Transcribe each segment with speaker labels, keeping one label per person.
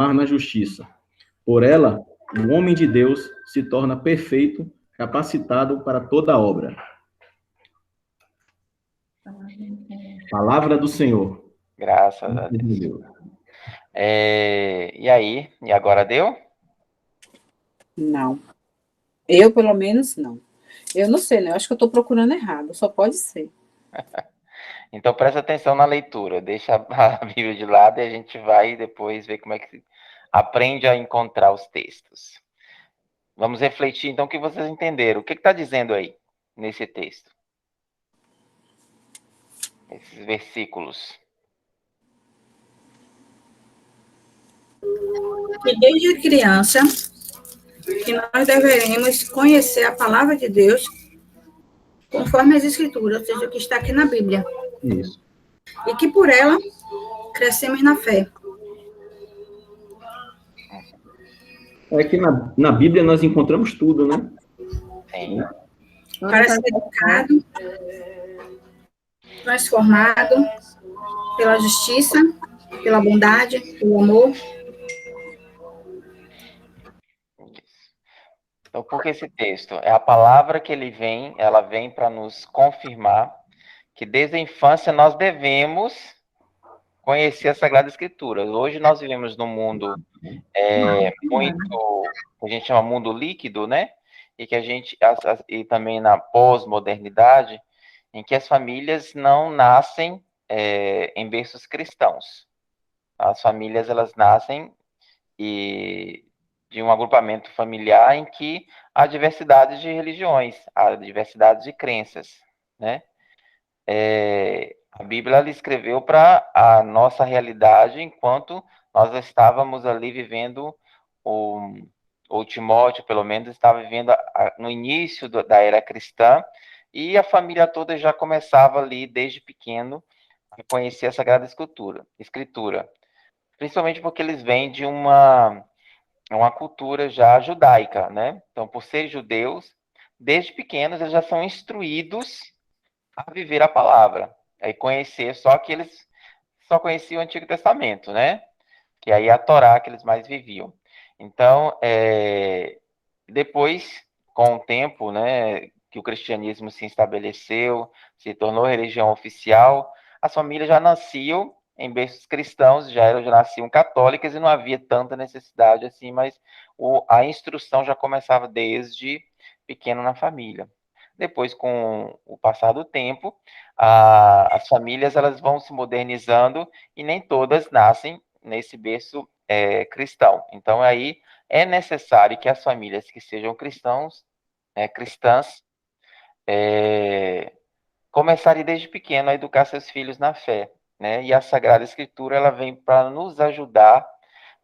Speaker 1: transformar na justiça. Por ela, o homem de Deus se torna perfeito, capacitado para toda obra. Palavra do Senhor.
Speaker 2: Graças a Deus. E aí? E agora deu?
Speaker 3: Não. Eu, pelo menos, não. Eu não sei, né? Eu acho que eu estou procurando errado. Só pode ser.
Speaker 2: Então, presta atenção na leitura. Deixa a Bíblia de lado e a gente vai depois ver como é que aprende a encontrar os textos. Vamos refletir, então, o que vocês entenderam. O que está dizendo aí, nesse texto? Esses versículos.
Speaker 4: Que desde criança, que nós deveremos conhecer a palavra de Deus conforme as Escrituras, ou seja, o que está aqui na Bíblia.
Speaker 1: Isso.
Speaker 4: E que por ela crescemos na fé.
Speaker 1: É que na Bíblia nós encontramos tudo, né?
Speaker 2: Sim.
Speaker 4: Para ser educado, transformado pela justiça, pela bondade, pelo amor.
Speaker 2: Então, por que esse texto? É a palavra que ela vem para nos confirmar que desde a infância nós devemos conhecer a Sagrada Escritura. Hoje nós vivemos num mundo muito, que a gente chama mundo líquido, né? E que e também na pós-modernidade, em que as famílias não nascem em berços cristãos. As famílias, elas nascem de um agrupamento familiar em que há diversidade de religiões, há diversidade de crenças, né? A Bíblia ela escreveu para a nossa realidade enquanto nós estávamos ali vivendo, ou Timóteo, pelo menos, estava vivendo no início da era cristã, e a família toda já começava ali, desde pequeno, a conhecer a Sagrada Escritura. Principalmente porque eles vêm de uma cultura já judaica, né? Então, por serem judeus, desde pequenos eles já são instruídos a viver a palavra, aí conhecer, só que eles só conheciam o Antigo Testamento, né? Que aí é a Torá que eles mais viviam. Então, depois, com o tempo, né, que o cristianismo se estabeleceu, se tornou religião oficial, as famílias já nasciam em berços cristãos, já nasciam católicas e não havia tanta necessidade assim, mas a instrução já começava desde pequeno na família. Depois, com o passar do tempo, as famílias elas vão se modernizando e nem todas nascem nesse berço cristão. Então, aí é necessário que as famílias que sejam cristãs começarem desde pequeno a educar seus filhos na fé, né? E a Sagrada Escritura ela vem para nos ajudar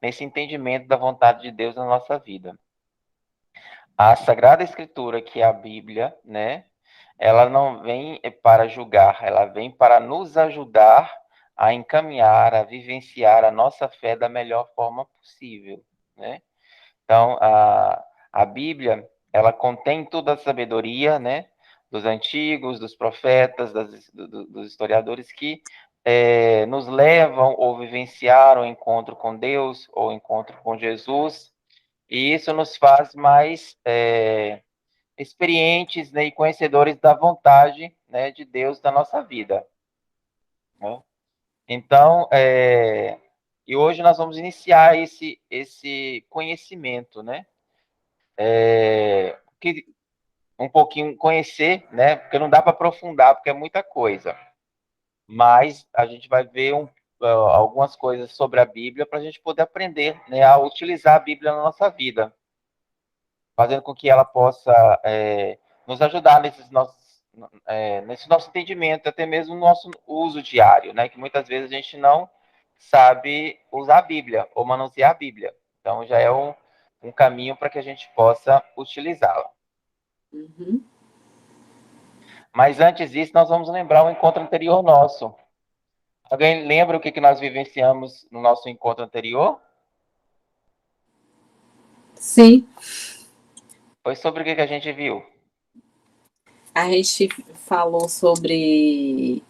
Speaker 2: nesse entendimento da vontade de Deus na nossa vida. A Sagrada Escritura, que é a Bíblia, né? Ela não vem para julgar, ela vem para nos ajudar a encaminhar, a vivenciar a nossa fé da melhor forma possível, né? Então, a Bíblia, ela contém toda a sabedoria, né? Dos antigos, dos profetas, dos historiadores que nos levam ou vivenciaram o encontro com Deus ou o encontro com Jesus, e isso nos faz mais experientes, né, e conhecedores da vontade, né, de Deus na nossa vida, né? Então, e hoje nós vamos iniciar esse conhecimento, né? Que um pouquinho conhecer, né? Porque não dá para aprofundar, porque é muita coisa. Mas a gente vai ver algumas coisas sobre a Bíblia para a gente poder aprender, né, a utilizar a Bíblia na nossa vida, fazendo com que ela possa nos ajudar nesse nosso entendimento, até mesmo no nosso uso diário, né? Que muitas vezes a gente não sabe usar a Bíblia ou manusear a Bíblia. Então, já é um caminho para que a gente possa utilizá-la.
Speaker 3: Uhum.
Speaker 2: Mas antes disso, nós vamos lembrar um encontro anterior nosso. Alguém lembra o que nós vivenciamos no nosso encontro anterior?
Speaker 3: Sim.
Speaker 2: Foi sobre o que a gente viu?
Speaker 3: A gente falou sobre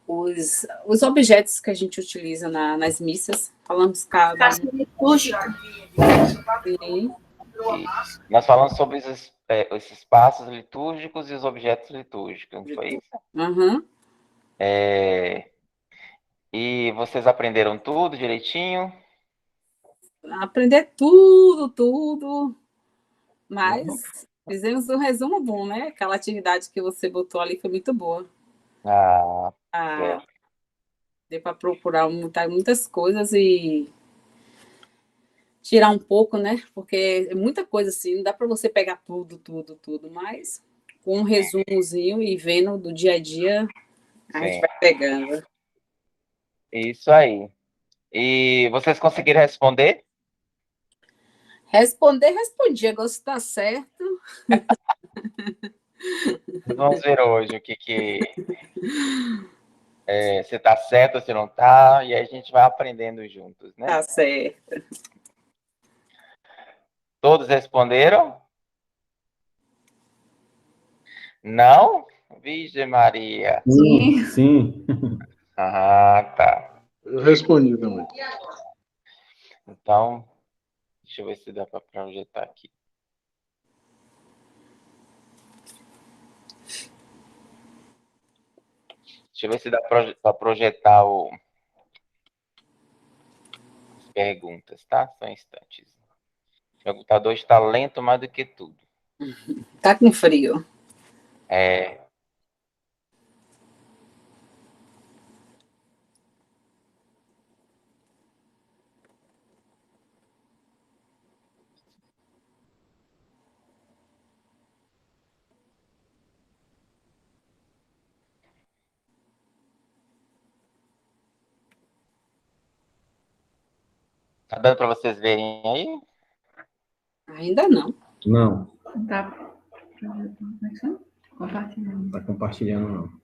Speaker 3: os objetos que a gente utiliza nas missas. Falamos cada
Speaker 4: Espaço litúrgico.
Speaker 3: um.
Speaker 2: Isso. Nós falamos sobre os espaços litúrgicos e os objetos litúrgicos, não foi isso?
Speaker 3: Uhum.
Speaker 2: E vocês aprenderam tudo direitinho?
Speaker 3: Aprender tudo. Mas fizemos um resumo bom, né? Aquela atividade que você botou ali foi muito boa.
Speaker 2: Ah,
Speaker 3: Ah, deu para procurar muitas coisas e tirar um pouco, né? Porque é muita coisa assim, não dá para você pegar tudo, mas com um resumozinho e vendo do dia a dia, a gente
Speaker 2: sim.
Speaker 3: vai pegando.
Speaker 2: Isso aí. E vocês conseguiram responder?
Speaker 3: Respondi, agora se tá certo.
Speaker 2: Vamos ver hoje o que se tá certo ou se não tá, e aí a gente vai aprendendo juntos, né?
Speaker 3: Tá certo.
Speaker 2: Todos responderam? Não? Virgem Maria.
Speaker 1: Sim.
Speaker 2: Ah, tá.
Speaker 5: Eu respondi também.
Speaker 2: Então, deixa eu ver se dá para projetar aqui. Deixa eu ver se dá para projetar as perguntas, tá? Só um instante. Meu computador está lento mais do que tudo.
Speaker 3: Tá com frio.
Speaker 2: Tá dando para vocês verem aí?
Speaker 3: Ainda não.
Speaker 1: Não,
Speaker 6: Tá. Como é que chama? Compartilhando.
Speaker 1: não tá compartilhando, não.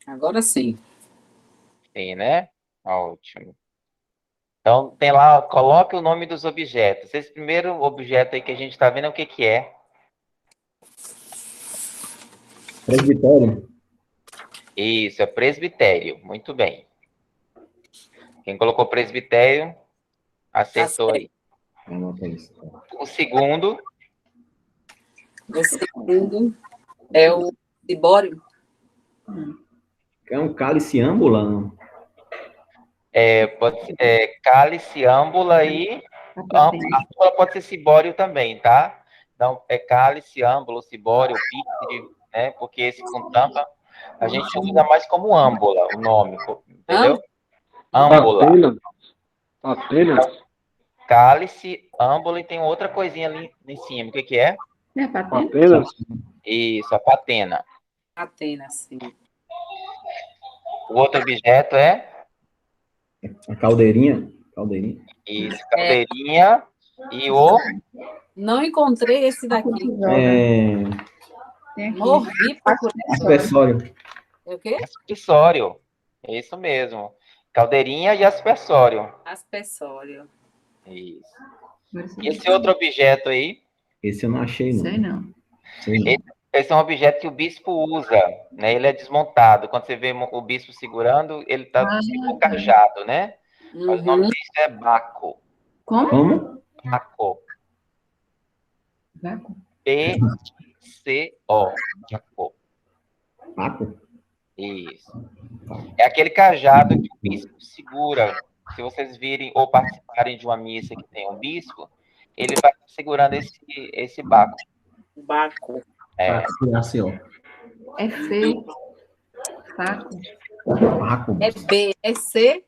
Speaker 3: Agora sim.
Speaker 2: Tem, né? Ótimo. Então, tem lá, coloque o nome dos objetos. Esse primeiro objeto aí que a gente está vendo, o que que é?
Speaker 1: Presbitério?
Speaker 2: Isso, é presbitério. Muito bem. Quem colocou presbitério, acertou aí.
Speaker 1: Anota isso.
Speaker 2: O segundo,
Speaker 3: O segundo é o cibório.
Speaker 1: É um cálice âmbula, não?
Speaker 2: pode ser cálice, âmbula e... âmbula pode ser cibório também, tá? Então, é cálice, âmbula, cibório, pícide, né? Porque esse com tampa, a gente usa mais como âmbula, o nome, entendeu? Âmbula.
Speaker 5: Patelha?
Speaker 2: Cálice, âmbula e tem outra coisinha ali em cima. O que que é?
Speaker 6: É patente?
Speaker 5: Patelha?
Speaker 2: Isso, a patena.
Speaker 3: Atena, sim.
Speaker 2: O outro objeto é
Speaker 1: A caldeirinha? Caldeirinha.
Speaker 2: isso, caldeirinha e o
Speaker 3: Não encontrei esse daqui.
Speaker 6: Tem aqui.
Speaker 3: Morri procurando.
Speaker 1: Aspersório.
Speaker 3: É o quê?
Speaker 2: aspersório. É isso mesmo. Caldeirinha e aspersório.
Speaker 3: Aspersório.
Speaker 2: Isso.
Speaker 6: Agora você
Speaker 2: E esse outro objeto aí?
Speaker 1: Esse eu não achei, não.
Speaker 6: Sei não.
Speaker 1: Sei não.
Speaker 2: Esse é um objeto que o bispo usa, né? Ele é desmontado. Quando você vê o bispo segurando, ele está tipo cajado, né? Mas o nome disso é baco.
Speaker 6: Como?
Speaker 1: Como?
Speaker 2: Baco.
Speaker 6: Vácuo?
Speaker 2: B-C-O. Baco.
Speaker 1: Paco?
Speaker 2: Isso. É aquele cajado que o bispo segura. Se vocês virem ou participarem de uma missa que tem um bispo, ele vai segurando esse baco.
Speaker 3: Baco.
Speaker 1: Assim, ó.
Speaker 6: É C. Saco.
Speaker 1: Paco.
Speaker 3: É B. É C.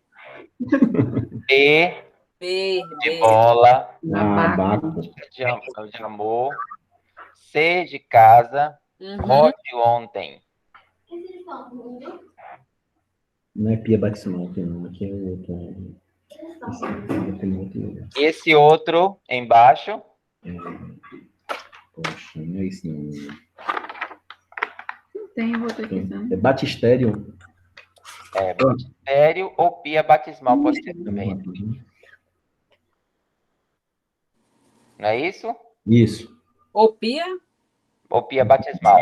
Speaker 2: B
Speaker 3: B.
Speaker 2: de
Speaker 3: B.
Speaker 2: bola,
Speaker 1: Baco.
Speaker 2: de amor, C de casa, O de ontem.
Speaker 1: Não é pia batismal aqui, não. Aqui é o outro. Esse aqui é tem outro lugar.
Speaker 2: Esse outro embaixo,
Speaker 1: Poxa, não é isso, não.
Speaker 6: Não tem, eu vou ter que
Speaker 1: É batistério.
Speaker 2: batistério ou pia batismal, pode ser também. Não é isso?
Speaker 1: Isso.
Speaker 3: Ou pia?
Speaker 2: Ou pia batismal?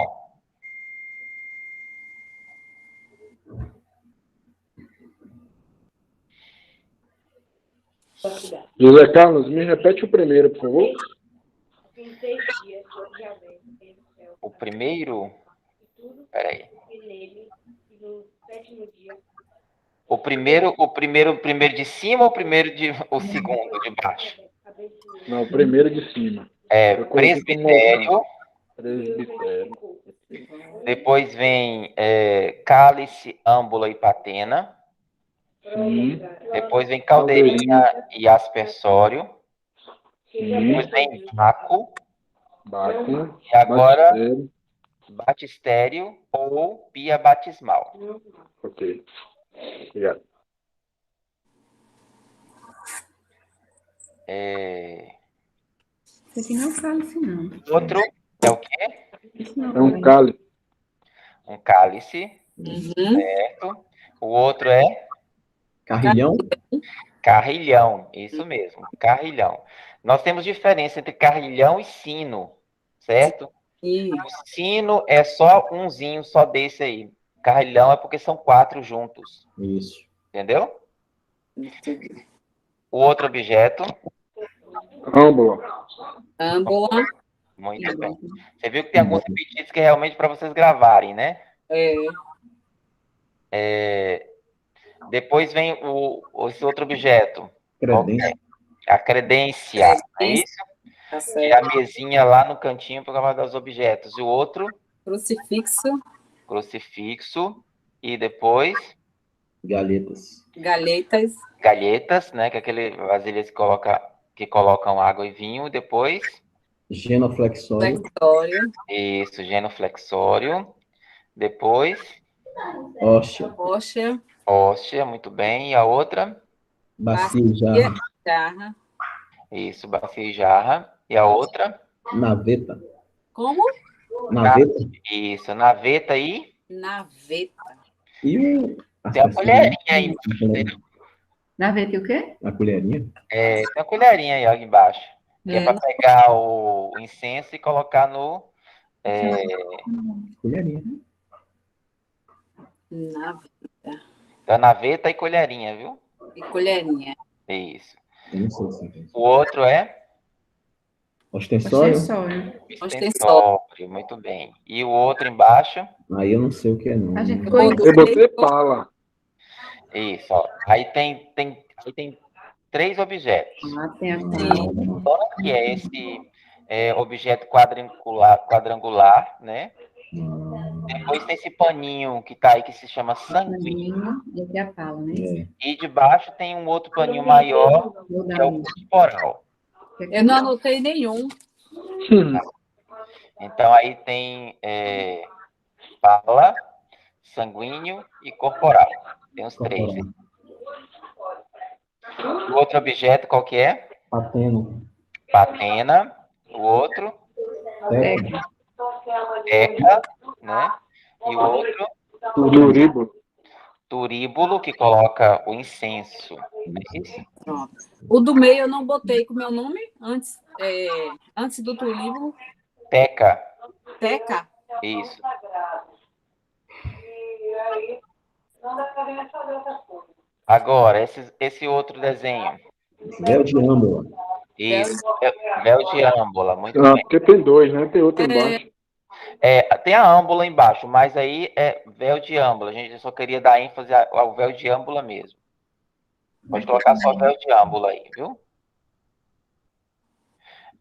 Speaker 5: José Carlos, me repete o primeiro, por favor.
Speaker 2: O primeiro... Peraí. O primeiro de cima ou o segundo de baixo?
Speaker 5: Não, o primeiro de cima.
Speaker 2: É
Speaker 5: Eu coloquei como
Speaker 2: presbitério,
Speaker 5: presbitério.
Speaker 2: depois vem cálice, âmbula e patena, depois vem caldeirinha e aspersório, depois vem vácuo,
Speaker 5: Báculo.
Speaker 2: e agora
Speaker 5: Batistério.
Speaker 2: batistério ou pia batismal.
Speaker 5: Ok. Obrigado.
Speaker 6: Isso aqui não é cálice, não.
Speaker 2: Outro é o quê?
Speaker 6: Isso não
Speaker 5: É um cálice.
Speaker 2: Um cálice,
Speaker 3: Uhum.
Speaker 2: certo? O outro é
Speaker 1: Carrilhão?
Speaker 2: carrilhão, isso mesmo, carrilhão. Nós temos diferença entre carrilhão e sino, certo?
Speaker 3: E
Speaker 2: O sino é só umzinho, só desse aí. Carrilhão é porque são 4 juntos,
Speaker 1: Isso.
Speaker 2: entendeu? O outro objeto,
Speaker 5: Âmbula.
Speaker 3: âmbula.
Speaker 2: muito bem. Você viu que tem alguns repetidos que é realmente para vocês gravarem, né? Depois vem esse outro objeto,
Speaker 1: Credência.
Speaker 2: a credência, é isso?
Speaker 3: Tá
Speaker 2: Que é a
Speaker 3: certo.
Speaker 2: mesinha lá no cantinho para guardar os objetos. E o outro,
Speaker 3: Crucifixo,
Speaker 2: crucifixo. E depois,
Speaker 1: Galhetas.
Speaker 3: galhetas,
Speaker 2: galhetas, né? Que é aquele vasilhas que colocam água e vinho. E depois,
Speaker 1: Genoflexório.
Speaker 3: flexório,
Speaker 2: isso, genuflexório. Depois,
Speaker 1: Hóstia.
Speaker 3: hóstia,
Speaker 2: hóstia, muito bem. E a outra,
Speaker 1: Bacia e jarra.
Speaker 3: jarra.
Speaker 2: isso, bacia e jarra. E a outra,
Speaker 1: Naveta.
Speaker 3: Como?
Speaker 1: Naveta.
Speaker 2: isso, naveta e
Speaker 3: Naveta.
Speaker 1: E o...
Speaker 2: tem a colherinha aí.
Speaker 6: Naveta e o quê?
Speaker 1: A colherinha?
Speaker 2: Tem uma colherinha aí ó, aqui embaixo. Que é para pegar o incenso e colocar no...
Speaker 1: Colherinha.
Speaker 3: Naveta.
Speaker 2: Então, naveta e colherinha, viu?
Speaker 3: E colherinha.
Speaker 2: Isso.
Speaker 1: Eu não sei se é.
Speaker 2: O outro é
Speaker 1: Ostensório?
Speaker 6: Ostensório.
Speaker 2: extensório, muito bem. E o outro embaixo,
Speaker 1: Aí eu não sei o que é, não.
Speaker 6: A gente
Speaker 5: Eu botei pala.
Speaker 2: isso, ó. Aí tem 3 objetos.
Speaker 6: Ah, tem a
Speaker 2: Que é esse objeto quadrangular, né? Depois tem esse paninho que tá aí que se chama sanguíneo.
Speaker 6: entre a pala, né?
Speaker 1: É.
Speaker 2: E debaixo tem um outro paninho maior, que é o corporal.
Speaker 3: Eu não anotei nenhum.
Speaker 2: Então aí tem pala, sanguíneo e corporal. Tem os 3.
Speaker 1: Corporal.
Speaker 2: O outro objeto qual que é?
Speaker 1: Pateno.
Speaker 2: Patena. O outro,
Speaker 1: Teca.
Speaker 2: teca, né? E o outro,
Speaker 5: Turíbulo.
Speaker 2: turíbulo, que coloca o incenso. É isso?
Speaker 3: Pronto. O do meio eu não botei com o meu nome antes, antes do turíbulo.
Speaker 2: Teca.
Speaker 3: Teca.
Speaker 2: Isso. Agora, esse outro desenho.
Speaker 1: Véu de âmbula.
Speaker 2: Isso. Véu de âmbula. Muito
Speaker 5: Ah,
Speaker 2: bem.
Speaker 5: porque tem 2, né? Tem outro embaixo.
Speaker 2: Tem a âmbula embaixo, mas aí é véu de âmbula. A gente só queria dar ênfase ao véu de âmbula mesmo. Pode colocar só véu de âmbula aí, viu?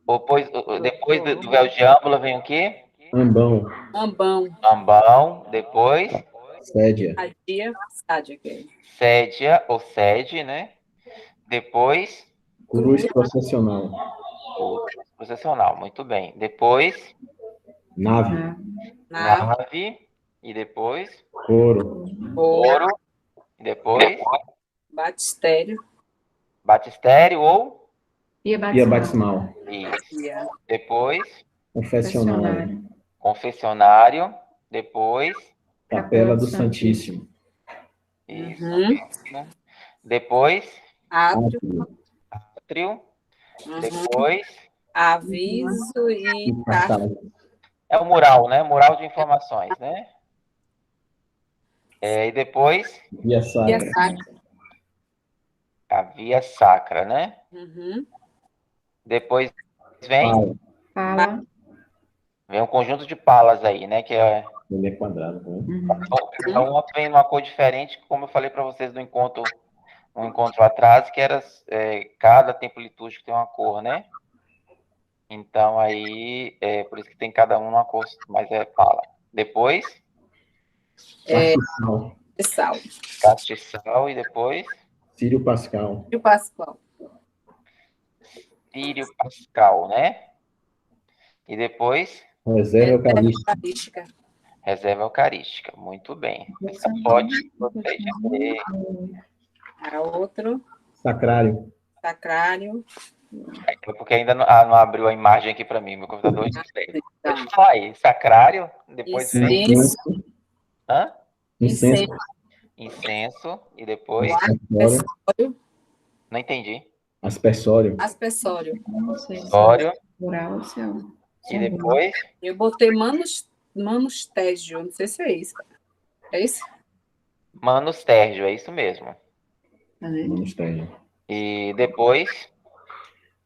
Speaker 2: Depois do véu de âmbula vem o quê?
Speaker 1: Ambão.
Speaker 3: Ambão.
Speaker 2: Ambão. Depois,
Speaker 1: Sédia.
Speaker 3: Sádia.
Speaker 2: sédia ou sede, né? Depois,
Speaker 1: Cruz processional.
Speaker 2: processional. Muito bem. Depois,
Speaker 1: Nave.
Speaker 2: nave. E depois,
Speaker 1: Coro.
Speaker 2: coro. E depois,
Speaker 3: Batistério.
Speaker 2: batistério ou
Speaker 6: Pia
Speaker 1: Pia
Speaker 6: batismal.
Speaker 1: batismal.
Speaker 2: isso. Depois,
Speaker 1: Confessionário.
Speaker 2: confessionário. Depois,
Speaker 1: Capela do Santíssimo.
Speaker 2: isso. Depois,
Speaker 3: Átrio.
Speaker 2: átrio.
Speaker 3: Uhum.
Speaker 2: Depois,
Speaker 3: aviso e
Speaker 1: Passagem.
Speaker 2: É o mural, né? Mural de informações, né? E depois,
Speaker 1: Via
Speaker 3: e a
Speaker 1: sacra.
Speaker 3: sacra.
Speaker 2: a via sacra, né?
Speaker 3: Uhum.
Speaker 2: Depois vem,
Speaker 1: Pala.
Speaker 6: Fala.
Speaker 2: um conjunto de palas aí, né? Que é,
Speaker 1: Ele é quadrado, né?
Speaker 2: cada uma vem numa cor diferente, como eu falei para vocês no encontro, atrás, que era cada templo litúrgico tem uma cor, né? Então aí, por isso que tem cada um uma cor, mas é pala. Depois,
Speaker 1: Castiçal.
Speaker 3: Sal.
Speaker 2: castiçal e depois
Speaker 1: Sírio Pascal.
Speaker 3: E o Pascoal.
Speaker 2: Sírio Pascal, né? E depois,
Speaker 1: Reserva Eucarística.
Speaker 3: Eucarística.
Speaker 2: reserva eucarística. Muito bem. Essa pode você dizer.
Speaker 3: A outro,
Speaker 1: Sacrário.
Speaker 3: sacrário.
Speaker 2: Porque ainda não abriu a imagem aqui para mim, meu computador está feio.
Speaker 3: Então,
Speaker 2: Pode falar aí. Sacrário, depois vem.
Speaker 3: incenso,
Speaker 2: Hã?
Speaker 1: Incenso.
Speaker 2: Incenso e depois.
Speaker 1: Aspersório.
Speaker 3: aspersório,
Speaker 2: Não entendi.
Speaker 1: Aspersório.
Speaker 3: aspersório.
Speaker 6: Não sei se
Speaker 2: Sório
Speaker 6: é oral ou se é
Speaker 2: e depois.
Speaker 3: Eu botei manustégio, não sei se é isso. É isso?
Speaker 2: Manustérgio, é isso mesmo.
Speaker 1: Ministério.
Speaker 2: E depois.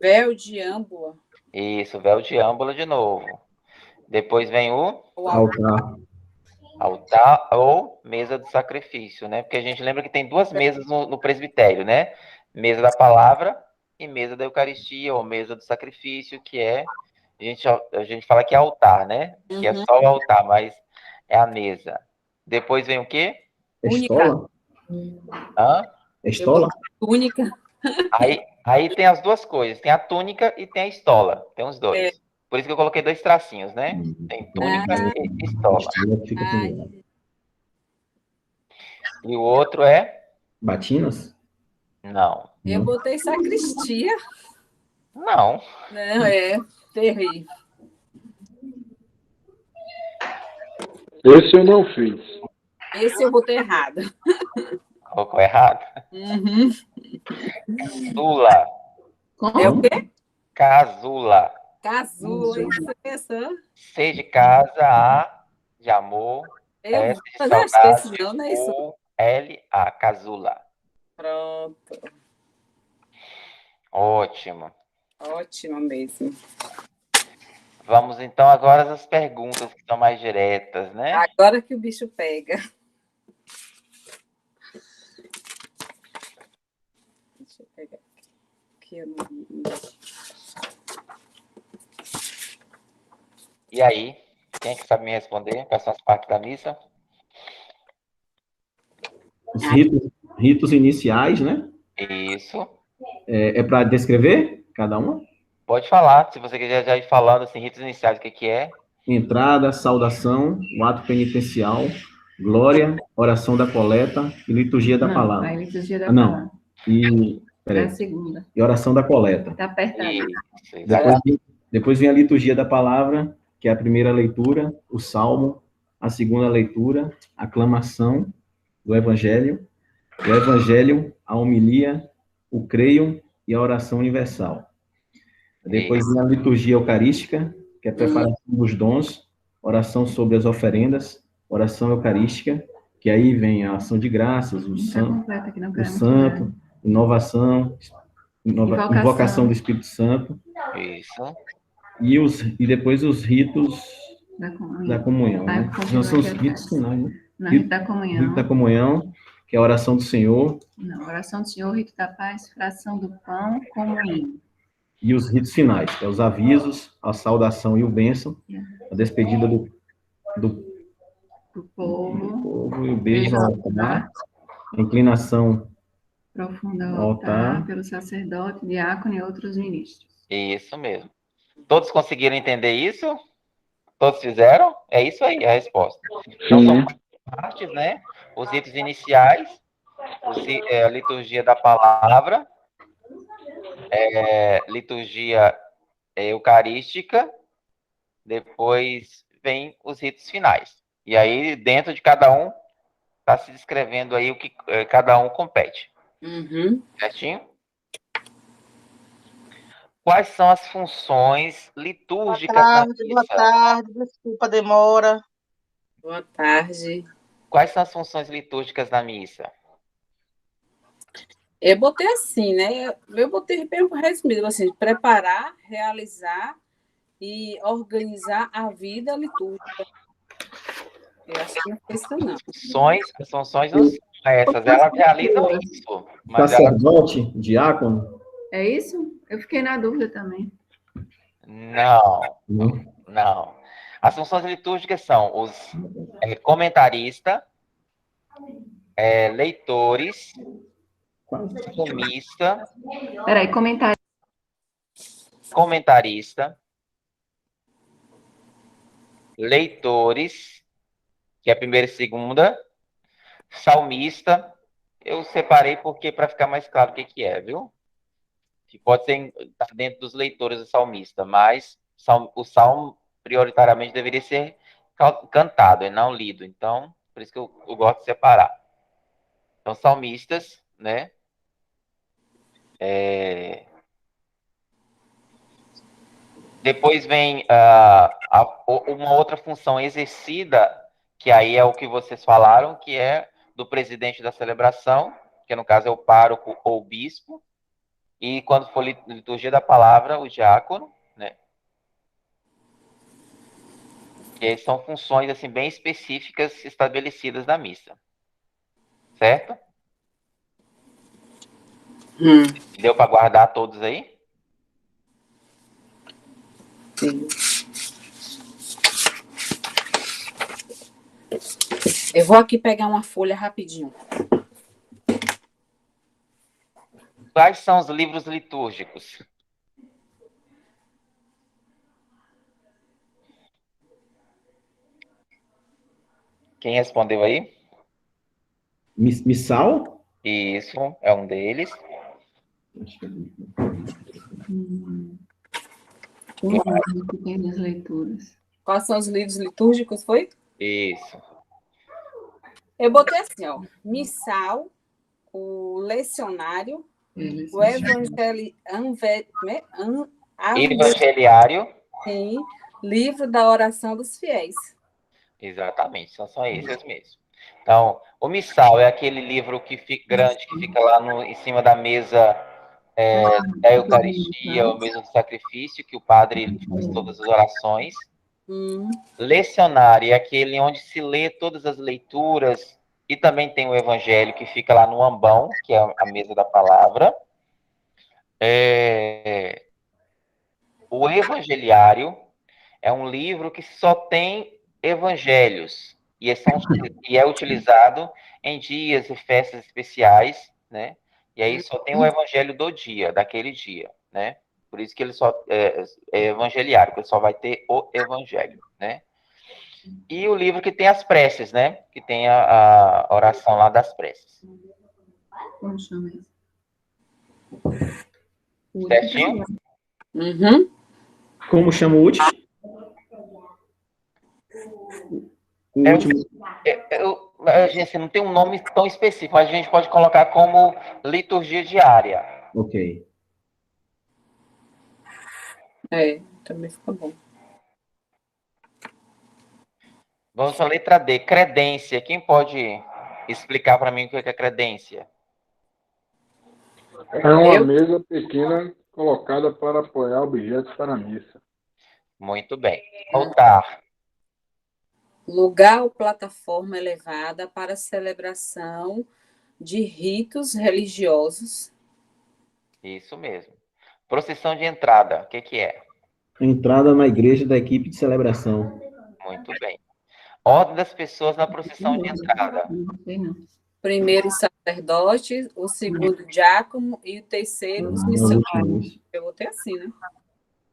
Speaker 3: Véu de âmbula.
Speaker 2: Isso, véu de âmbula de novo. Depois vem o
Speaker 3: O altar.
Speaker 1: Altar.
Speaker 2: altar ou mesa do sacrifício, né? Porque a gente lembra que tem duas mesas no presbitério, né? Mesa da palavra e mesa da Eucaristia, ou mesa do sacrifício, que é. A gente fala que é altar, né? Que é só o altar, mas é a mesa. Depois vem o quê?
Speaker 1: Estola.
Speaker 2: Hã?
Speaker 1: Estola?
Speaker 3: Túnica.
Speaker 2: Aí tem as duas coisas, tem a túnica e tem a estola. Tem os dois. Por isso que eu coloquei 2 tracinhos, né? Tem túnica e estola.
Speaker 1: Estola fica
Speaker 3: Ai,
Speaker 1: com
Speaker 2: E o outro é?
Speaker 1: batinas?
Speaker 2: Não.
Speaker 3: eu botei sacristia.
Speaker 2: Não.
Speaker 3: Não, terrível.
Speaker 5: Esse eu não fiz.
Speaker 3: Esse eu botei errado.
Speaker 2: Colocou errado.
Speaker 3: Uhum.
Speaker 2: Sula.
Speaker 6: Como?
Speaker 3: É o quê?
Speaker 2: Casula.
Speaker 3: Casula, isso.
Speaker 2: C de casa, A de amor,
Speaker 3: Eu
Speaker 2: S de
Speaker 3: mas acho que esse
Speaker 2: saudade,
Speaker 3: não é isso.
Speaker 2: U, L, A. Casula.
Speaker 3: Pronto.
Speaker 2: Ótimo.
Speaker 3: Ótimo mesmo.
Speaker 2: Vamos então agora às perguntas que são mais diretas, né?
Speaker 3: Agora que o bicho pega. Deixa eu pegar aqui. Eu não...
Speaker 2: E aí, quem é que sabe me responder? Quais são as partes da missa?
Speaker 1: Os ritos iniciais, né?
Speaker 2: Isso.
Speaker 1: É para descrever cada uma?
Speaker 2: Pode falar, se você quiser já ir falando assim, ritos iniciais, o que é?
Speaker 1: Entrada, saudação, o ato penitencial, glória, oração da coleta e liturgia da palavra.
Speaker 6: A liturgia da
Speaker 1: Não.
Speaker 6: palavra.
Speaker 1: E,
Speaker 6: É
Speaker 1: peraí,
Speaker 6: a segunda.
Speaker 1: e oração da coleta.
Speaker 6: Tá apertado.
Speaker 2: Isso,
Speaker 1: Depois vem a liturgia da palavra, que é a primeira leitura, o salmo, a segunda leitura, a aclamação do evangelho, o evangelho, a homilia, o creio e a oração universal. Depois vem a liturgia eucarística, que é a preparação dos dons, oração sobre as oferendas, oração eucarística, que aí vem a ação de graças, o santo, inovação, invocação do Espírito Santo.
Speaker 2: Isso.
Speaker 1: E depois os ritos da comunhão. Né? Não são os ritos finais, né?
Speaker 6: Não, rito da comunhão.
Speaker 1: Rito da comunhão, que é a oração do Senhor.
Speaker 6: Não, oração do Senhor, rito da paz, fração do pão, comunhão.
Speaker 1: E os ritos finais, que é os avisos, a saudação e o bênção, a despedida do povo e o beijo ao altar, a inclinação
Speaker 6: profunda ao altar, pelo sacerdote, diácono e outros ministros.
Speaker 2: Isso mesmo. Todos conseguiram entender isso? Todos fizeram? É isso aí, a resposta. Então, são partes, né? Os ritos iniciais, a liturgia da palavra, liturgia eucarística, depois vem os ritos finais. E aí, dentro de cada um, está se descrevendo aí o que cada um compete.
Speaker 3: Uhum.
Speaker 2: Certinho? Quais são as funções litúrgicas na
Speaker 7: Boa
Speaker 2: missa?
Speaker 7: tarde, desculpa a demora.
Speaker 3: Boa tarde.
Speaker 2: Quais são as funções litúrgicas na missa?
Speaker 3: Eu botei assim, né? Eu botei bem resumido, assim, preparar, realizar e organizar a vida litúrgica. Eu acho que não foi isso, não.
Speaker 2: As funções não são essas, elas realizam isso. Mas elas...
Speaker 1: Sacerdote, diácono?
Speaker 6: É isso? Eu fiquei na dúvida também.
Speaker 2: Não,
Speaker 1: Não.
Speaker 2: não. As funções litúrgicas são os comentaristas, leitores, salmista,
Speaker 6: Peraí,
Speaker 2: comentarista, leitores, que é a primeira e segunda, salmista. Eu separei porque para ficar mais claro o que é, viu? Que pode ser tá dentro dos leitores do salmista, mas o salmo prioritariamente deveria ser cantado e não lido. Então, por isso que eu gosto de separar. Então, salmistas, né? Depois vem uma outra função exercida, que aí é o que vocês falaram, que é do presidente da celebração, que no caso é o pároco ou o bispo, e quando for liturgia da palavra, o diácono, né? E aí são funções assim bem específicas estabelecidas na missa. Certo? Deu para guardar todos aí?
Speaker 3: Sim. Eu vou aqui pegar uma folha rapidinho.
Speaker 2: Quais são os livros litúrgicos? Quem respondeu aí?
Speaker 1: Missal?
Speaker 2: Isso, é um deles.
Speaker 6: Tem nas leituras.
Speaker 3: Quais são os livros litúrgicos, foi?
Speaker 2: Isso.
Speaker 3: Eu botei assim, ó, missal, o lecionário, o
Speaker 2: Evangeliário.
Speaker 3: Sim, livro da oração dos fiéis.
Speaker 2: Exatamente, são esses mesmo. Então, o missal é aquele livro que fica grande, que fica lá em cima da mesa da Eucaristia, ou mesmo do sacrifício, que o padre faz todas as orações. Lecionário é aquele onde se lê todas as leituras, e também tem o evangelho, que fica lá no ambão, que é a mesa da palavra. O evangeliário é um livro que só tem evangelhos, e é utilizado em dias e festas especiais, né? E aí só tem o evangelho do dia, daquele dia, né? Por isso que ele só é evangeliário, porque ele só vai ter o evangelho, né? E o livro que tem as preces, né? Que tem a oração lá das preces.
Speaker 6: Como chama isso?
Speaker 2: Certinho?
Speaker 3: Uhum.
Speaker 1: Como chama o último? O último.
Speaker 2: Gente, não tem um nome tão específico, mas a gente pode colocar como liturgia diária.
Speaker 1: Ok.
Speaker 3: Também ficou bom.
Speaker 2: Vamos para a letra D, credência. Quem pode explicar para mim o que é credência?
Speaker 5: É uma mesa pequena colocada para apoiar objetos para a missa.
Speaker 2: Muito bem. Altar.
Speaker 3: Lugar ou plataforma elevada para celebração de ritos religiosos.
Speaker 2: Isso mesmo. Procissão de entrada. O que é?
Speaker 1: Entrada na igreja da equipe de celebração.
Speaker 2: Muito bem. Ordem das pessoas na procissão de entrada.
Speaker 6: Não sei, não.
Speaker 3: Primeiro, os sacerdotes, o segundo, diácono, e o terceiro, os missionários. Eu vou ter assim, né?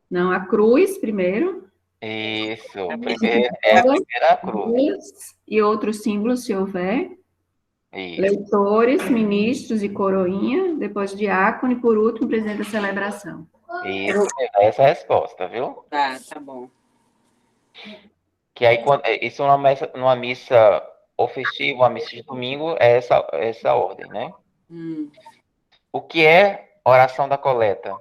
Speaker 6: Não, a cruz primeiro.
Speaker 2: Isso. Primeiro é a primeira cruz.
Speaker 6: E outros símbolos, se houver.
Speaker 2: Isso.
Speaker 6: Leitores, ministros e coroinha. Depois diácono e, por último, presidente da celebração.
Speaker 2: Isso mesmo. Essa é a resposta, viu?
Speaker 3: Tá bom.
Speaker 2: Que aí, isso numa missa ou festiva, uma missa de domingo, é essa ordem, né? O que é oração da coleta?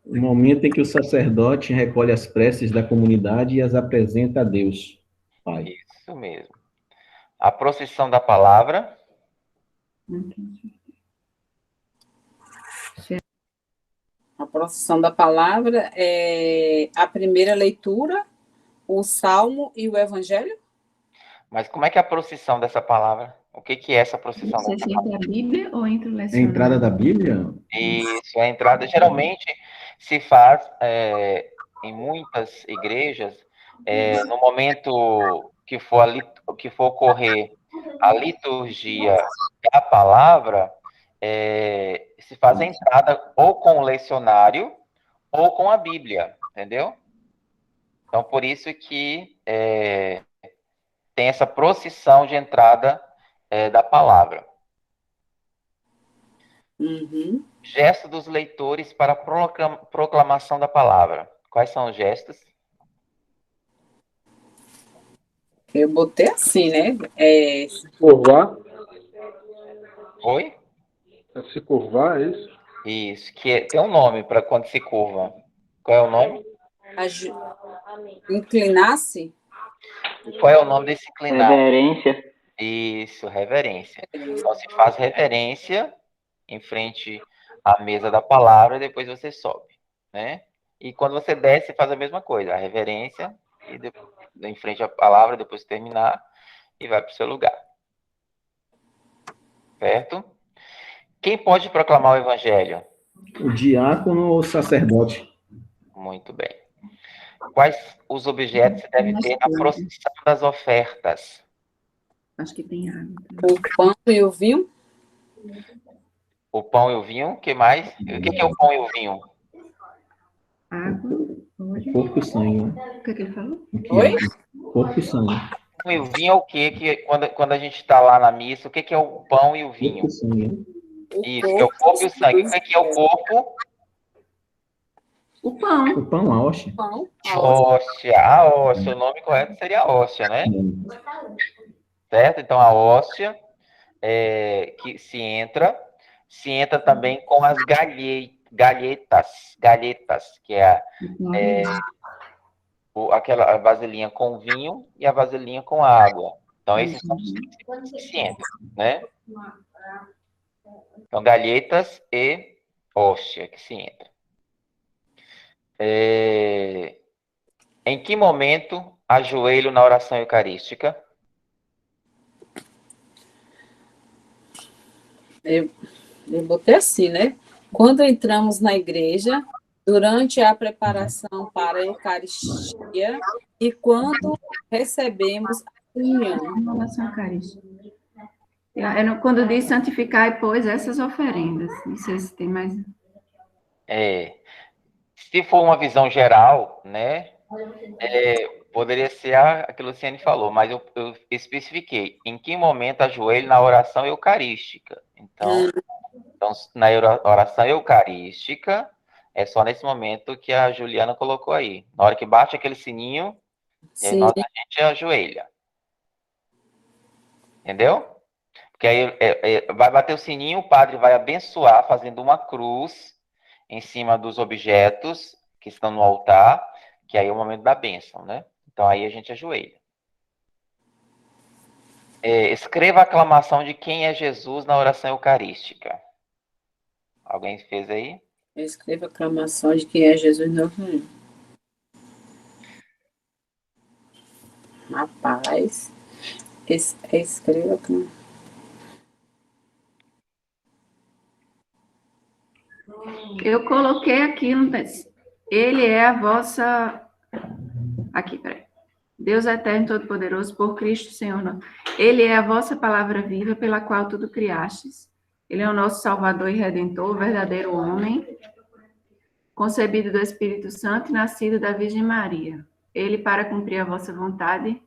Speaker 1: O momento em que o sacerdote recolhe as preces da comunidade e as apresenta a Deus, Pai.
Speaker 2: Isso mesmo. A procissão da palavra.
Speaker 3: A procissão da palavra é a primeira leitura, o salmo e o evangelho?
Speaker 2: Mas como é que é a procissão dessa palavra? O que é essa procissão
Speaker 6: Você
Speaker 2: dessa palavra?
Speaker 6: entre a Bíblia ou entre o
Speaker 1: É a entrada
Speaker 6: lecionário?
Speaker 1: da Bíblia?
Speaker 2: Isso, a entrada geralmente se faz em muitas igrejas, no momento que for ocorrer a liturgia da palavra, se faz a entrada ou com o lecionário ou com a Bíblia, entendeu? Então, por isso que tem essa procissão de entrada da palavra.
Speaker 3: Uhum.
Speaker 2: Gesto dos leitores para a proclamação da palavra. Quais são os gestos?
Speaker 3: Eu botei assim, né?
Speaker 5: Curvar?
Speaker 2: Oi?
Speaker 5: É se curvar, é isso?
Speaker 2: Isso, tem um nome para quando se curva. Qual é o nome?
Speaker 3: Inclinar-se.
Speaker 2: Qual é o nome desse inclinar?
Speaker 8: Reverência.
Speaker 2: Isso, reverência. Então, se faz reverência em frente à mesa da palavra e depois você sobe, né? E quando você desce, faz a mesma coisa, a reverência e depois, em frente à palavra, depois terminar e vai para o seu lugar. Certo? Quem pode proclamar o evangelho?
Speaker 1: O diácono ou o sacerdote?
Speaker 2: Muito bem. Quais os objetos se deve ter na procissão das ofertas?
Speaker 6: Acho que tem água.
Speaker 3: O pão e o vinho.
Speaker 2: O pão e o vinho, o que mais? O que é o pão e o vinho?
Speaker 6: Água, óleo.
Speaker 1: Corpo e sangue. Né?
Speaker 6: O que ele falou?
Speaker 1: O que
Speaker 3: Oi?
Speaker 1: é? Corpo e sangue.
Speaker 2: O pão e o vinho é o quê? Que quando a gente está lá na missa, o que é o pão e o
Speaker 1: Corpo
Speaker 2: vinho?
Speaker 1: e sangue. Né?
Speaker 2: Isso, que é o corpo e o sangue. O que é o corpo?
Speaker 6: O pão.
Speaker 1: O pão, a hóstia.
Speaker 3: Pão.
Speaker 2: Hóstia. A hóstia. O nome correto seria hóstia, né? Certo? Então, a hóstia que se entra também com as galhetas, que é aquela vasilhinha com vinho e a vasilhinha com água. Então, esses são os que se entram, né? Então, galhetas e hóstia que se entra. Em que momento ajoelho na oração eucarística?
Speaker 3: Eu botei assim, né? Quando entramos na igreja, durante a preparação para a Eucaristia e quando recebemos a comunhão.
Speaker 6: Oração eucarística. Quando diz santificar, pois essas oferendas. Não sei se tem mais.
Speaker 2: Se for uma visão geral, né? Poderia ser aquilo que a Luciane falou, mas eu especifiquei em que momento ajoelho na oração eucarística. Então, na oração eucarística, é só nesse momento que a Juliana colocou aí. Na hora que bate aquele sininho, e aí a gente ajoelha. Entendeu? Porque aí vai bater o sininho, o padre vai abençoar, fazendo uma cruz em cima dos objetos que estão no altar, que aí é o momento da bênção, né? Então aí a gente ajoelha. Escreva a aclamação de quem é Jesus na oração eucarística. Alguém fez aí?
Speaker 3: Eu escrevo a aclamação de quem é Jesus não. Rapaz, escreva a aclamação.
Speaker 6: Eu coloquei aqui, ele é a vossa... Aqui, peraí. Deus eterno, todo-poderoso, por Cristo, Senhor nosso. Ele é a vossa palavra viva, pela qual tudo criastes. Ele é o nosso Salvador e Redentor, o verdadeiro homem, concebido do Espírito Santo e nascido da Virgem Maria. Ele, para cumprir a vossa vontade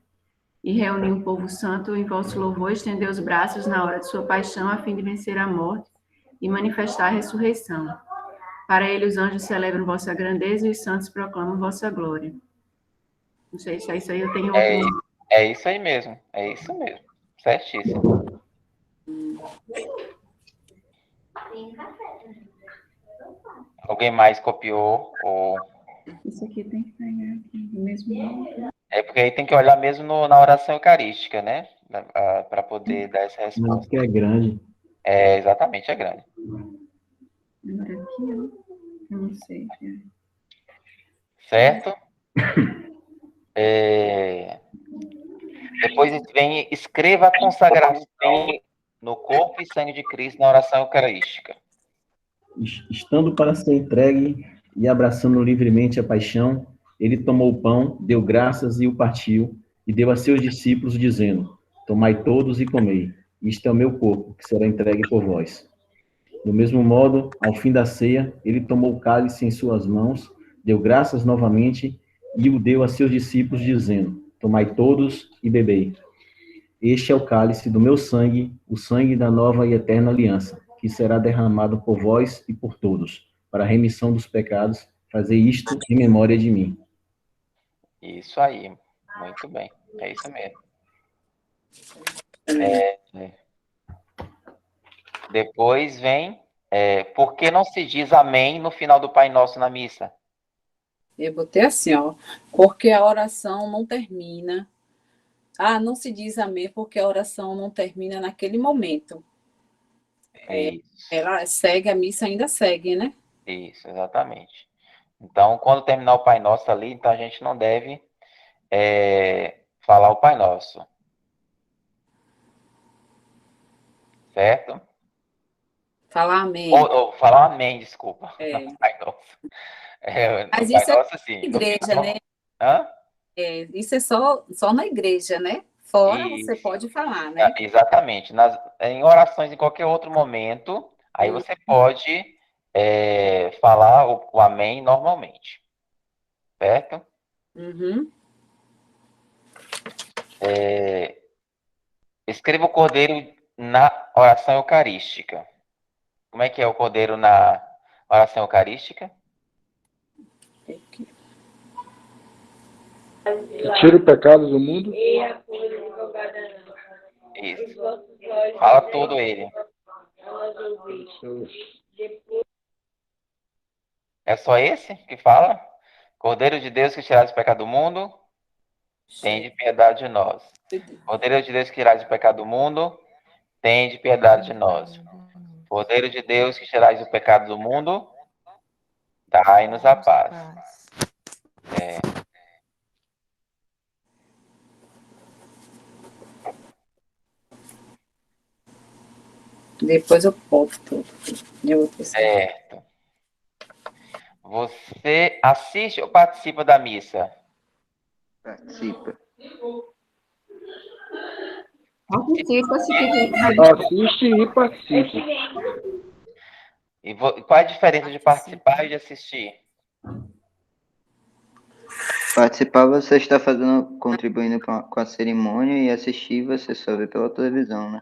Speaker 6: e reunir o povo santo em vosso louvor, estendeu os braços na hora de sua paixão, a fim de vencer a morte e manifestar a ressurreição. Para ele, os anjos celebram vossa grandeza e os santos proclamam vossa glória. Não sei se é isso aí, eu tenho outro.
Speaker 2: É isso aí mesmo. É isso mesmo. Certíssimo. Alguém mais copiou? Ou...
Speaker 6: Isso aqui tem que pegar aqui, o mesmo nome.
Speaker 2: É porque aí tem que olhar mesmo na oração eucarística, né? Para poder dar essa
Speaker 1: Não,
Speaker 2: resposta.
Speaker 1: porque é grande.
Speaker 2: É, exatamente, é grande.
Speaker 6: Agora aqui, ó. Eu não sei.
Speaker 2: Certo? Depois vem, escreva a consagração no corpo e sangue de Cristo na oração eucarística.
Speaker 1: Estando para ser entregue e abraçando livremente a paixão, ele tomou o pão, deu graças e o partiu, e deu a seus discípulos, dizendo: Tomai todos e comei, isto é o meu corpo, que será entregue por vós. Do mesmo modo, ao fim da ceia, ele tomou o cálice em suas mãos, deu graças novamente e o deu a seus discípulos, dizendo: Tomai todos e bebei. Este é o cálice do meu sangue, o sangue da nova e eterna aliança, que será derramado por vós e por todos, para a remissão dos pecados. Fazei isto em memória de mim.
Speaker 2: Isso aí, muito bem, é isso mesmo. Depois vem, por que não se diz amém no final do Pai Nosso na missa?
Speaker 3: Eu botei assim, ó, porque a oração não termina. Não se diz amém porque a oração não termina naquele momento. Ela segue, a missa ainda segue, né?
Speaker 2: Isso, exatamente. Então, quando terminar o Pai Nosso ali, então a gente não deve falar o Pai Nosso. Certo?
Speaker 3: Falar amém.
Speaker 2: Ou falar amém, desculpa. Pai Nosso.
Speaker 3: Mas
Speaker 2: Pai
Speaker 3: isso
Speaker 2: Nosso,
Speaker 3: é
Speaker 2: sim.
Speaker 3: na igreja, né?
Speaker 2: Hã?
Speaker 3: Isso é só na igreja, né? Fora
Speaker 2: Isso.
Speaker 3: você pode falar, né?
Speaker 2: Exatamente. Em orações, em qualquer outro momento, aí você pode falar o amém normalmente. Certo?
Speaker 3: Uhum.
Speaker 2: Escreva o cordeiro na oração eucarística. Como é que é o cordeiro na oração eucarística?
Speaker 5: Tira o pecado do mundo.
Speaker 2: Isso. Fala todo ele. É só esse que fala? Cordeiro de Deus que tirais o pecado do mundo, tende piedade de nós. Cordeiro de Deus que tirais o pecado do mundo, tende piedade de nós. Cordeiro de Deus que tirais o pecado do mundo, dai-nos a paz.
Speaker 3: Depois eu posto tudo.
Speaker 2: Certo. Você assiste ou participa da missa?
Speaker 8: Participa.
Speaker 6: Participa, se quiser.
Speaker 5: Assiste e participa.
Speaker 2: E qual é a diferença de participar e de assistir?
Speaker 8: Participar você está contribuindo com a cerimônia, e assistir você só vê pela televisão, né?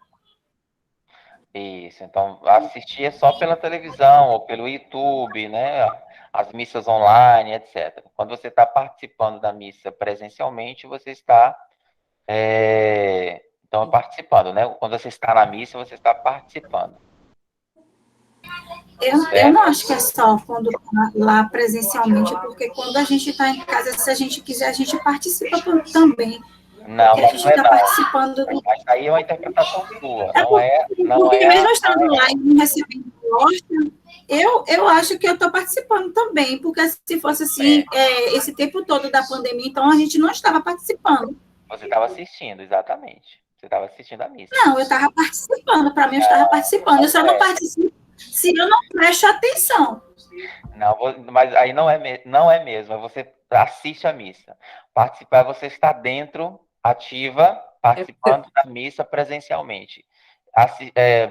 Speaker 2: Isso, então assistir é só pela televisão ou pelo YouTube, né? As missas online, etc. Quando você está participando da missa presencialmente, você está participando, né? Quando você está na missa, você está participando.
Speaker 4: Eu não acho que é só quando tá lá presencialmente, porque quando a gente está em casa, se a gente quiser, a gente participa também.
Speaker 2: Não,
Speaker 4: porque a gente está participando do...
Speaker 2: Mas aí é uma interpretação sua,
Speaker 4: porque mesmo estando lá e não recebendo gosto, eu acho que eu estou participando também, porque se fosse assim, esse tempo todo da pandemia, então a gente não estava participando.
Speaker 2: Você estava assistindo, exatamente. Você estava assistindo a missa.
Speaker 4: Não, eu estava participando, para mim eu estava participando, eu só não participo se eu não presto atenção.
Speaker 2: Não, mas aí não é mesmo, você assiste a missa. Participar, você está dentro, ativa, participando da missa presencialmente.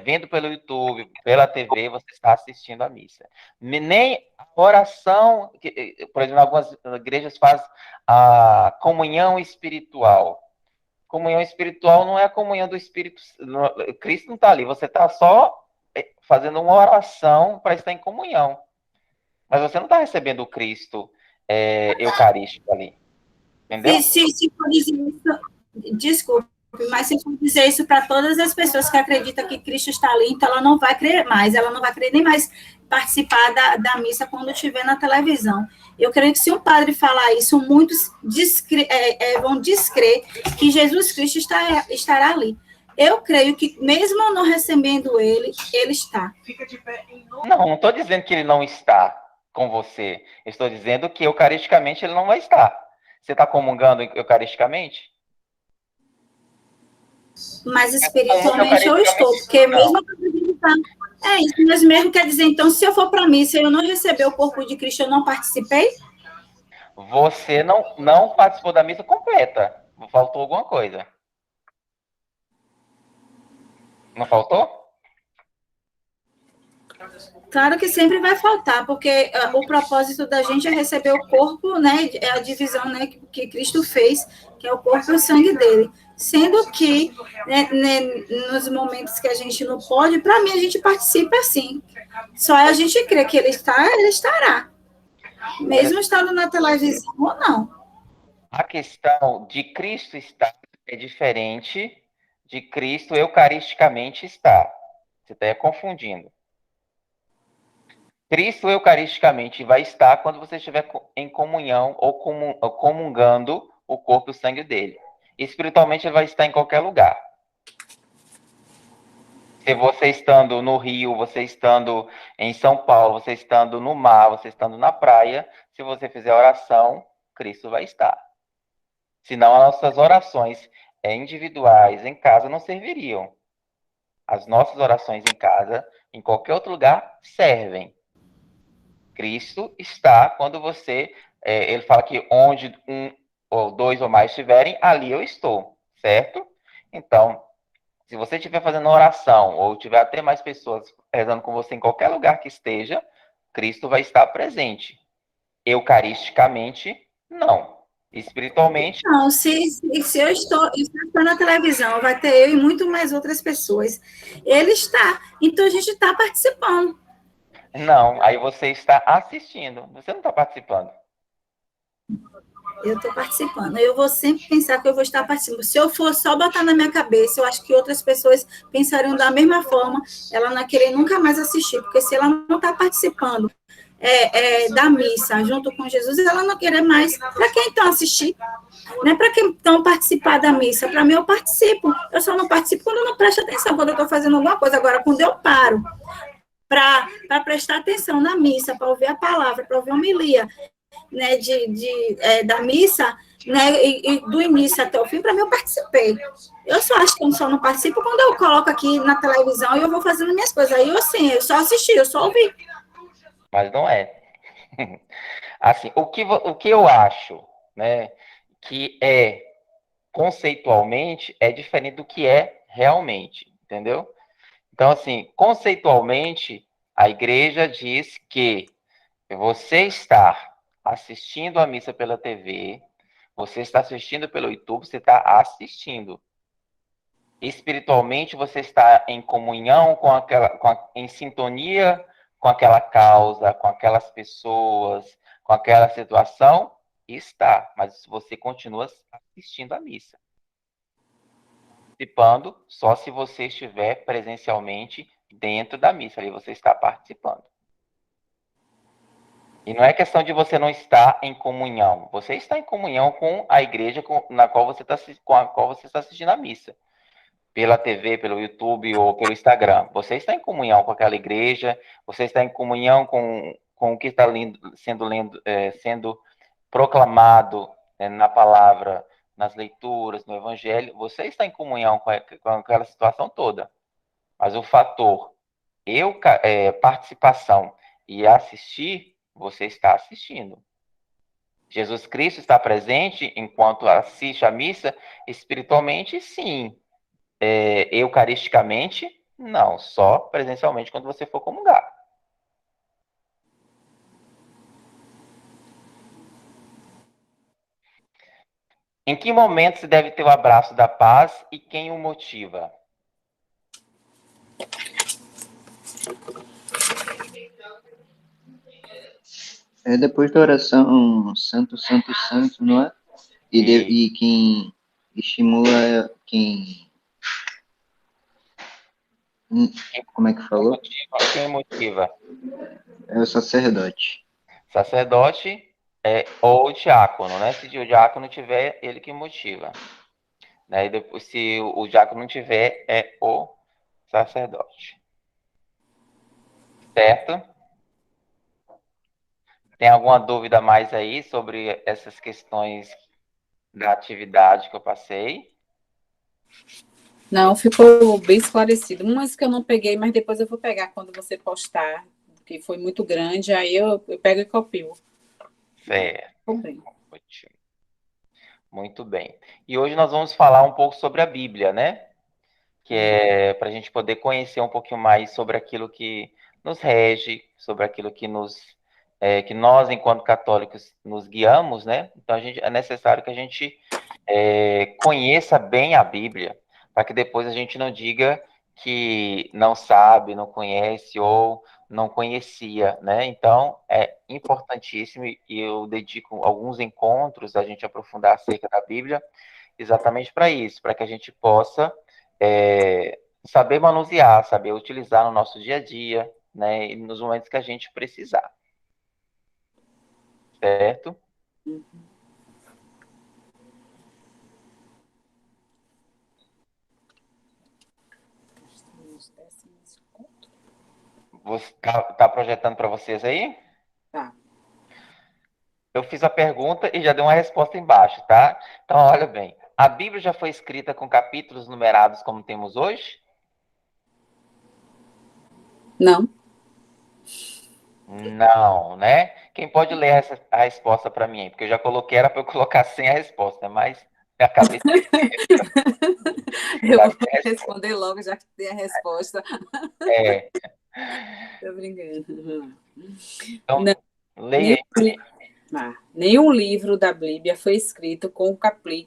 Speaker 2: Vendo pelo YouTube, pela TV, você está assistindo a missa. Nem a oração, por exemplo, algumas igrejas fazem a comunhão espiritual. Comunhão espiritual não é a comunhão do Espírito. Cristo não está ali, você está só fazendo uma oração para estar em comunhão. Mas você não está recebendo o Cristo eucarístico ali. Entendeu?
Speaker 4: Se por exemplo, desculpa, Mas se eu for dizer isso para todas as pessoas que acreditam que Cristo está ali, então ela não vai crer mais, ela não vai querer nem mais participar da missa quando estiver na televisão. Eu creio que se um padre falar isso, muitos vão descrer que Jesus Cristo estará ali. Eu creio que, mesmo eu não recebendo ele, ele está.
Speaker 2: Não estou dizendo que ele não está com você. Estou dizendo que eucaristicamente ele não vai estar. Você está comungando eucaristicamente?
Speaker 4: Mas espiritualmente eu estou, porque mesmo é isso, mas mesmo quer dizer, então, se eu for para a missa e eu não receber o corpo de Cristo, eu não participei?
Speaker 2: Você não participou da missa completa. Faltou alguma coisa. Não faltou?
Speaker 4: Claro que sempre vai faltar, porque o propósito da gente é receber o corpo, né? É a divisão, né, que Cristo fez, que é o corpo e o sangue dele. Sendo que, né, nos momentos que a gente não pode, para mim, a gente participa sim. Só a gente crê que ele estará. Mesmo estando na televisão ou não.
Speaker 2: A questão de Cristo estar é diferente de Cristo eucaristicamente estar. Você está confundindo. Cristo eucaristicamente vai estar quando você estiver em comunhão ou comungando o corpo e o sangue dele. Espiritualmente ele vai estar em qualquer lugar. Se você estando no Rio, você estando em São Paulo, você estando no mar, você estando na praia, se você fizer oração, Cristo vai estar. Senão as nossas orações individuais em casa não serviriam. As nossas orações em casa, em qualquer outro lugar, servem. Cristo está quando você... ele fala que onde um ou dois ou mais estiverem, ali eu estou, certo? Então, se você estiver fazendo oração ou tiver até mais pessoas rezando com você em qualquer lugar que esteja, Cristo vai estar presente. Eucaristicamente, não. Espiritualmente...
Speaker 4: Não, se eu estou na televisão, vai ter eu e muito mais outras pessoas. Ele está, então a gente está participando.
Speaker 2: Não, aí você está assistindo, você não está participando.
Speaker 4: Eu estou participando. Eu vou sempre pensar que eu vou estar participando. Se eu for só botar na minha cabeça, eu acho que outras pessoas pensariam da mesma forma, ela não vai querer nunca mais assistir, porque se ela não está participando da missa junto com Jesus, ela não querer mais. Para que então assistir? Não é para que então participar da missa. Para mim, eu participo. Eu só não participo quando eu não presto atenção, quando eu estou fazendo alguma coisa. Agora, quando eu paro para prestar atenção na missa, para ouvir a palavra, para ouvir a homilia, né, da missa, né, e do início até o fim, para mim, eu participei. Eu só acho que eu só não participo quando eu coloco aqui na televisão e eu vou fazendo minhas coisas. Aí, eu só assisti, eu só ouvi.
Speaker 2: Mas não é. Assim, o que eu acho, né, que conceitualmente é diferente do que é realmente, entendeu? Então, assim, conceitualmente, a igreja diz que você está assistindo a missa pela TV, você está assistindo pelo YouTube, você está assistindo. Espiritualmente, você está em comunhão em sintonia com aquela causa, com aquelas pessoas, com aquela situação, está, mas você continua assistindo a missa. Participando só se você estiver presencialmente dentro da missa, ali você está participando. E não é questão de você não estar em comunhão. Você está em comunhão com a igreja com a qual você está assistindo a missa. Pela TV, pelo YouTube ou pelo Instagram. Você está em comunhão com aquela igreja, você está em comunhão com o que está sendo proclamado na palavra, nas leituras, no evangelho. Você está em comunhão com aquela situação toda. Mas o fator participação e assistir, você está assistindo. Jesus Cristo está presente enquanto assiste a missa? Espiritualmente, sim. Eucaristicamente, não. Só presencialmente quando você for comungar. Em que momento se deve ter o abraço da paz e quem o motiva?
Speaker 8: É depois da oração Santo, Santo, Santo, não é? E estimula quem... Como é que falou?
Speaker 2: Quem motiva?
Speaker 8: É o sacerdote.
Speaker 2: Sacerdote ou diácono, né? Se o diácono tiver, ele que motiva. Né? E depois, se o diácono não tiver, é o sacerdote. Certo? Tem alguma dúvida mais aí sobre essas questões da atividade que eu passei?
Speaker 3: Não, ficou bem esclarecido. Umas que eu não peguei, mas depois eu vou pegar quando você postar, que foi muito grande, aí eu pego e copio.
Speaker 2: Certo.
Speaker 3: Ficou bem.
Speaker 2: Ótimo. Muito bem. E hoje nós vamos falar um pouco sobre a Bíblia, né? Que é para a gente poder conhecer um pouquinho mais sobre aquilo que nos rege, sobre aquilo que que nós, enquanto católicos, nos guiamos, né? Então é necessário que a gente conheça bem a Bíblia, para que depois a gente não diga que não sabe, não conhece ou não conhecia, né? Então é importantíssimo e eu dedico alguns encontros a gente aprofundar acerca da Bíblia, exatamente para isso, para que a gente possa saber manusear, saber utilizar no nosso dia a dia, né? E nos momentos que a gente precisar. Certo? Você tá projetando para vocês aí?
Speaker 3: Tá.
Speaker 2: Eu fiz a pergunta e já dei uma resposta embaixo, tá? Então, olha bem. A Bíblia já foi escrita com capítulos numerados como temos hoje?
Speaker 3: Não.
Speaker 2: Não, né? Quem pode ler a resposta para mim? Porque eu já coloquei, era para eu colocar sem a resposta, mas eu acabei
Speaker 3: Eu vou responder logo, já que tem a resposta.
Speaker 2: É.
Speaker 3: Tô brincando.
Speaker 2: Então,
Speaker 3: Não,
Speaker 2: leia aí.
Speaker 3: nenhum livro da Bíblia foi escrito com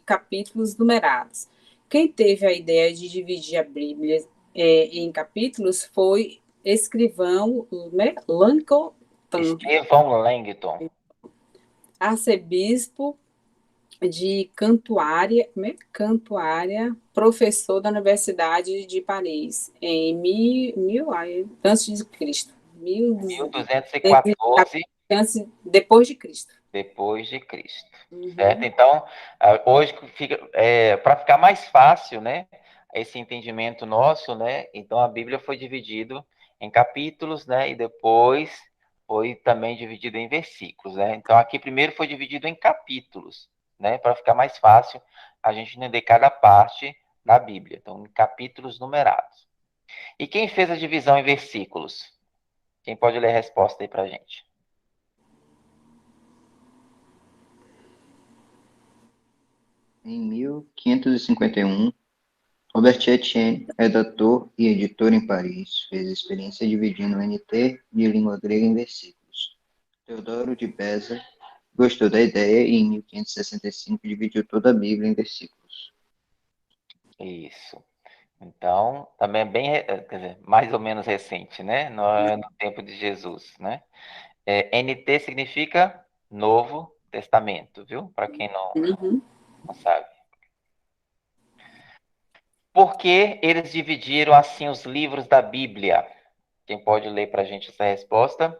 Speaker 3: capítulos numerados. Quem teve a ideia de dividir a Bíblia em capítulos foi escrivão Langton,
Speaker 2: Estevão Langton.
Speaker 3: arcebispo de Cantuária, professor da Universidade de Paris, em antes de Cristo.
Speaker 2: 1214
Speaker 3: depois de Cristo.
Speaker 2: depois de Cristo. Certo? Então, hoje fica para ficar mais fácil, né, esse entendimento nosso, né? Então a Bíblia foi dividido em capítulos, né, e depois foi também dividido em versículos, né? Então aqui primeiro foi dividido em capítulos, né, para ficar mais fácil a gente entender cada parte da Bíblia. Então, em capítulos numerados. E quem fez a divisão em versículos? Quem pode ler a resposta aí pra gente?
Speaker 8: Em 1551, Robert Etienne, redator e editor em Paris, fez experiência dividindo o NT de língua grega em versículos. Teodoro de Beza gostou da ideia e, em 1565, dividiu toda a Bíblia em versículos.
Speaker 2: Isso. Então, também é bem, quer dizer, mais ou menos recente, né? No tempo de Jesus, né? NT significa Novo Testamento, viu? Para quem não sabe. Por que eles dividiram assim os livros da Bíblia? Quem pode ler para a gente essa resposta?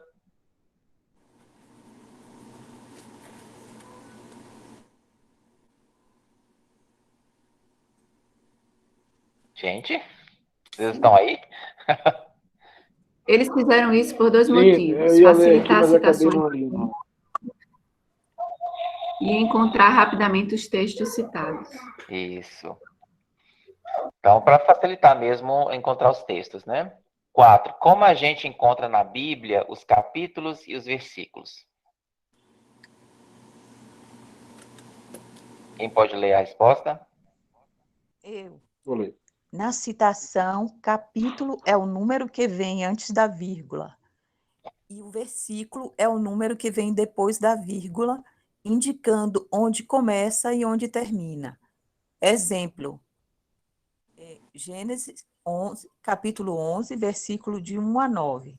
Speaker 2: Gente, vocês estão aí?
Speaker 6: Eles fizeram isso por dois
Speaker 5: Sim,
Speaker 6: motivos:
Speaker 5: eu ia ler aqui,
Speaker 6: facilitar as
Speaker 5: mas acabei
Speaker 6: citações
Speaker 5: não lendo.
Speaker 6: e encontrar rapidamente os textos citados.
Speaker 2: Isso. Então, para facilitar mesmo encontrar os textos, né? 4. Como a gente encontra na Bíblia os capítulos e os versículos? Quem pode ler a resposta?
Speaker 9: Eu.
Speaker 5: Vou ler.
Speaker 9: Na citação, capítulo é o número que vem antes da vírgula. E o versículo é o número que vem depois da vírgula, indicando onde começa e onde termina. Exemplo, Gênesis 11, capítulo 11, versículo de 1 a 9.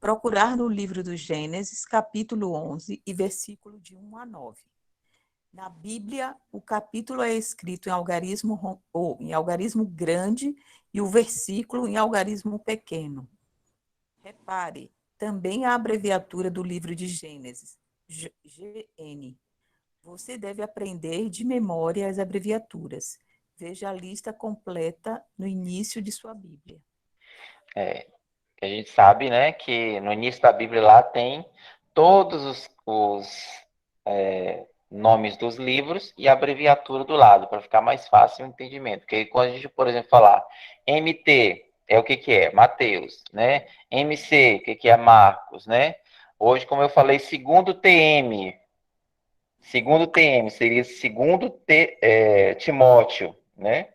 Speaker 9: Procurar no livro do Gênesis, capítulo 11 e versículo de 1 a 9. Na Bíblia, o capítulo é escrito em algarismo ou em algarismo grande e o versículo em algarismo pequeno. Repare, também a abreviatura do livro de Gênesis, GN. Você deve aprender de memória as abreviaturas. Veja a lista completa no início de sua Bíblia.
Speaker 2: A gente sabe, né, que no início da Bíblia lá tem todos os nomes dos livros e a abreviatura do lado, para ficar mais fácil o entendimento. Porque quando a gente, por exemplo, falar MT, é o que é? Mateus, né? MC, o que é? Marcos, né? Hoje, como eu falei, segundo TM seria segundo Timóteo, né?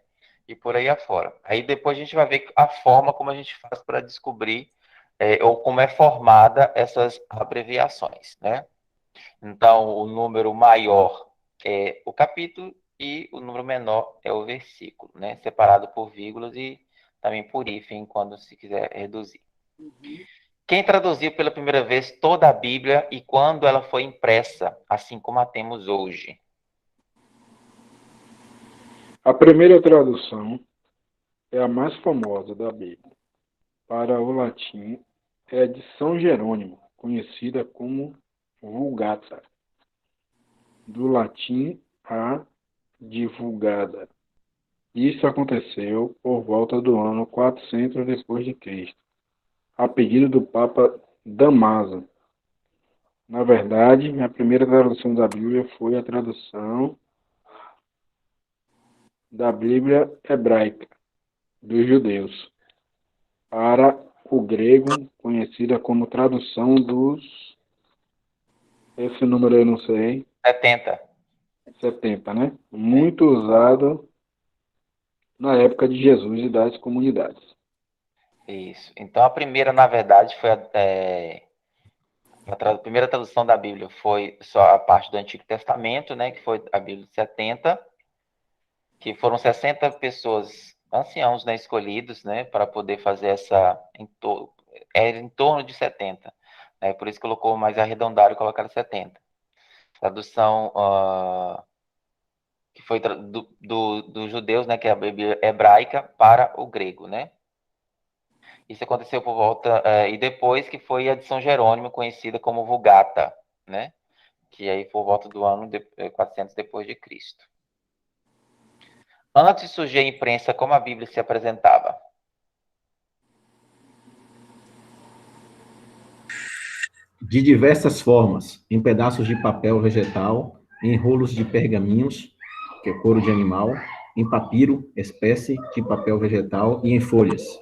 Speaker 2: E por aí afora. Aí depois a gente vai ver a forma como a gente faz para descobrir ou como é formada essas abreviações, né? Então, o número maior é o capítulo e o número menor é o versículo, né? Separado por vírgulas e também por hífen, quando se quiser reduzir. Quem traduziu pela primeira vez toda a Bíblia e quando ela foi impressa, assim como a temos hoje?
Speaker 5: A primeira tradução é a mais famosa da Bíblia. Para o latim, é a de São Jerônimo, conhecida como Vulgata. Do latim, a de Vulgada. Isso aconteceu por volta do ano 400 depois de Cristo, a pedido do Papa Damaso. Na verdade, a primeira tradução da Bíblia foi a tradução da Bíblia hebraica dos judeus para o grego, conhecida como tradução dos... Esse número eu não sei. 70, né? Muito usado na época de Jesus e das comunidades.
Speaker 2: Isso. Então, a primeira, na verdade, foi a primeira tradução da Bíblia foi só a parte do Antigo Testamento, né? Que foi a Bíblia de 70, que foram 60 pessoas, anciãos, né, escolhidos, né, para poder fazer essa... Era em torno de 70. Né, por isso colocou mais arredondado e colocaram 70. Tradução que foi dos judeus, né, que é a Bíblia hebraica, para o grego, né? Isso aconteceu por volta... e depois que foi a de São Jerônimo, conhecida como Vulgata, né? Que aí por volta do ano 400 depois de Cristo. Antes de surgir a imprensa, como a Bíblia se apresentava?
Speaker 1: De diversas formas, em pedaços de papel vegetal, em rolos de pergaminhos, que é couro de animal, em papiro, espécie de papel vegetal, e em folhas.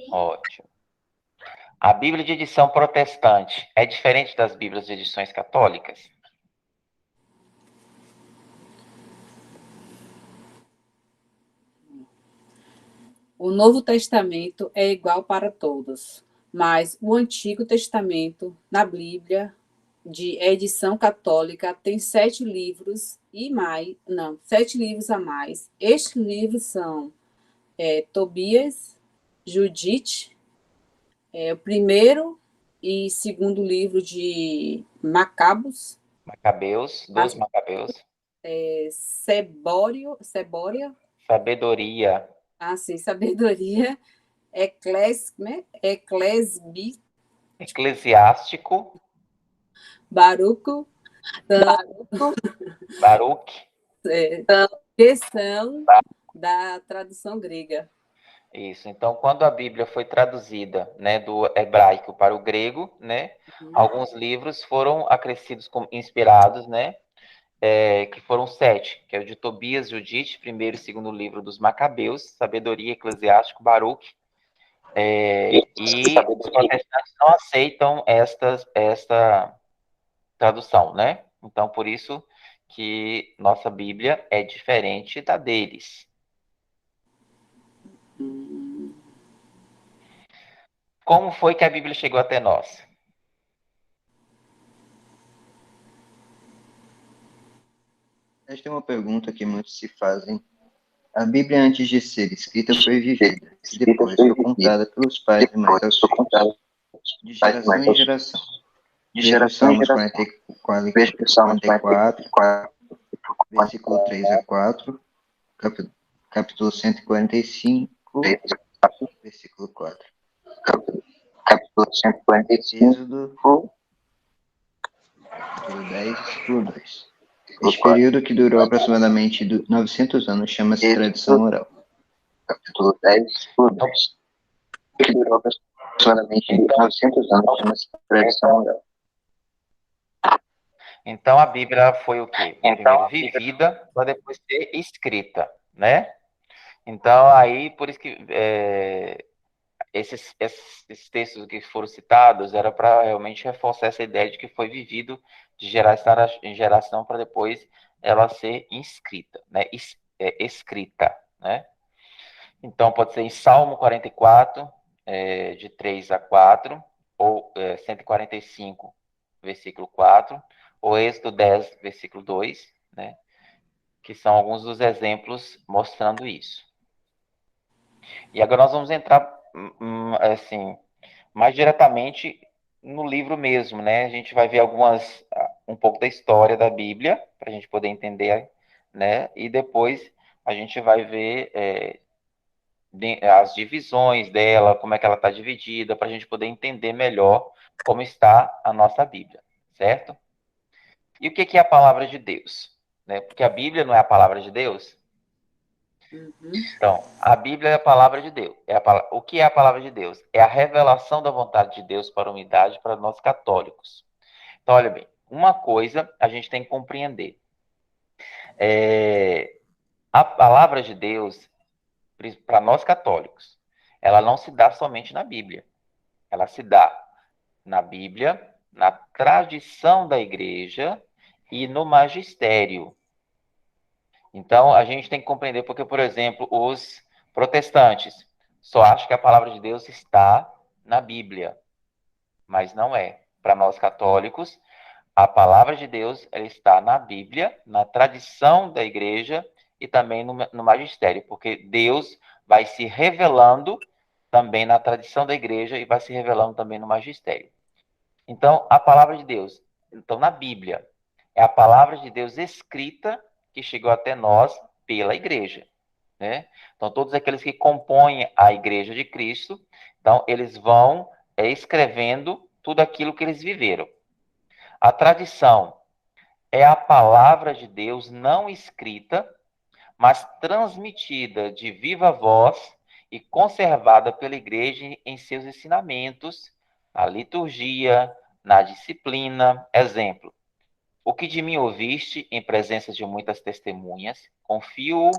Speaker 2: Ótimo. A Bíblia de edição protestante é diferente das Bíblias de edições católicas?
Speaker 3: O Novo Testamento é igual para todos, mas o Antigo Testamento, na Bíblia, de edição católica, tem 7 livros não, 7 livros a mais. Estes livros são Tobias, Judite, o primeiro e segundo livro de Macabeus,
Speaker 2: Dos Macabeus.
Speaker 3: Sebória,
Speaker 2: Sabedoria.
Speaker 3: sim, Sabedoria,
Speaker 2: Eclesiástico.
Speaker 3: Baruco,
Speaker 2: Baruch.
Speaker 3: que são da tradução grega.
Speaker 2: Isso. Então, quando a Bíblia foi traduzida, né, do hebraico para o grego, né, alguns livros foram acrescidos como inspirados, né, que foram 7, que é o de Tobias, Judite, primeiro e segundo livro dos Macabeus, Sabedoria, Eclesiástico, Baruch, e os protestantes não aceitam esta tradução, né? Então, por isso que nossa Bíblia é diferente da deles. Como foi que a Bíblia chegou até nós?
Speaker 8: Esta é uma pergunta que muitos se fazem. A Bíblia, antes de ser escrita, foi vivida, e depois foi contada pelos pais e mães aos filhos, de geração em geração. Veja o Salmos 44, versículo 3 a 4, capítulo 145, versículo 4. Capítulo 145, Êxodo, capítulo 10, versículo 2. Este período, que durou aproximadamente 900 anos, chama-se tradição oral. Capítulo 10, versículo 2. Que durou aproximadamente 900 anos, chama-se tradição oral.
Speaker 2: Então, a Bíblia foi o quê? Primeiro vivida, para depois ser escrita, né? Então, aí, por isso que esses textos que foram citados era para realmente reforçar essa ideia de que foi vivido de geração em geração para depois ela ser inscrita, né? Escrita, né? Então, pode ser em Salmo 44, de 3 a 4, ou 145, versículo 4, ou Êxodo 10, versículo 2, né? Que são alguns dos exemplos mostrando isso. E agora nós vamos entrar, assim, mais diretamente no livro mesmo, né? A gente vai ver um pouco da história da Bíblia, para a gente poder entender, né? E depois a gente vai ver as divisões dela, como é que ela está dividida, para a gente poder entender melhor como está a nossa Bíblia, certo? E o que é a palavra de Deus? Né? Porque a Bíblia não é a palavra de Deus. Então, a Bíblia é a palavra de Deus. O que é a palavra de Deus? É a revelação da vontade de Deus para a humanidade, para nós católicos. Então, olha bem, uma coisa a gente tem que compreender. A palavra de Deus, para nós católicos, ela não se dá somente na Bíblia. Ela se dá na Bíblia, na tradição da igreja e no magistério. Então, a gente tem que compreender porque, por exemplo, os protestantes só acham que a palavra de Deus está na Bíblia, mas não é. Para nós católicos, a palavra de Deus ela está na Bíblia, na tradição da igreja e também no magistério, porque Deus vai se revelando também na tradição da igreja e vai se revelando também no magistério. Então, a palavra de Deus, então na Bíblia, é a palavra de Deus escrita que chegou até nós pela igreja, né? Então, todos aqueles que compõem a igreja de Cristo, então, eles vão escrevendo tudo aquilo que eles viveram. A tradição é a palavra de Deus não escrita, mas transmitida de viva voz e conservada pela igreja em seus ensinamentos, na liturgia, na disciplina. Exemplo: o que de mim ouviste em presença de muitas testemunhas, confio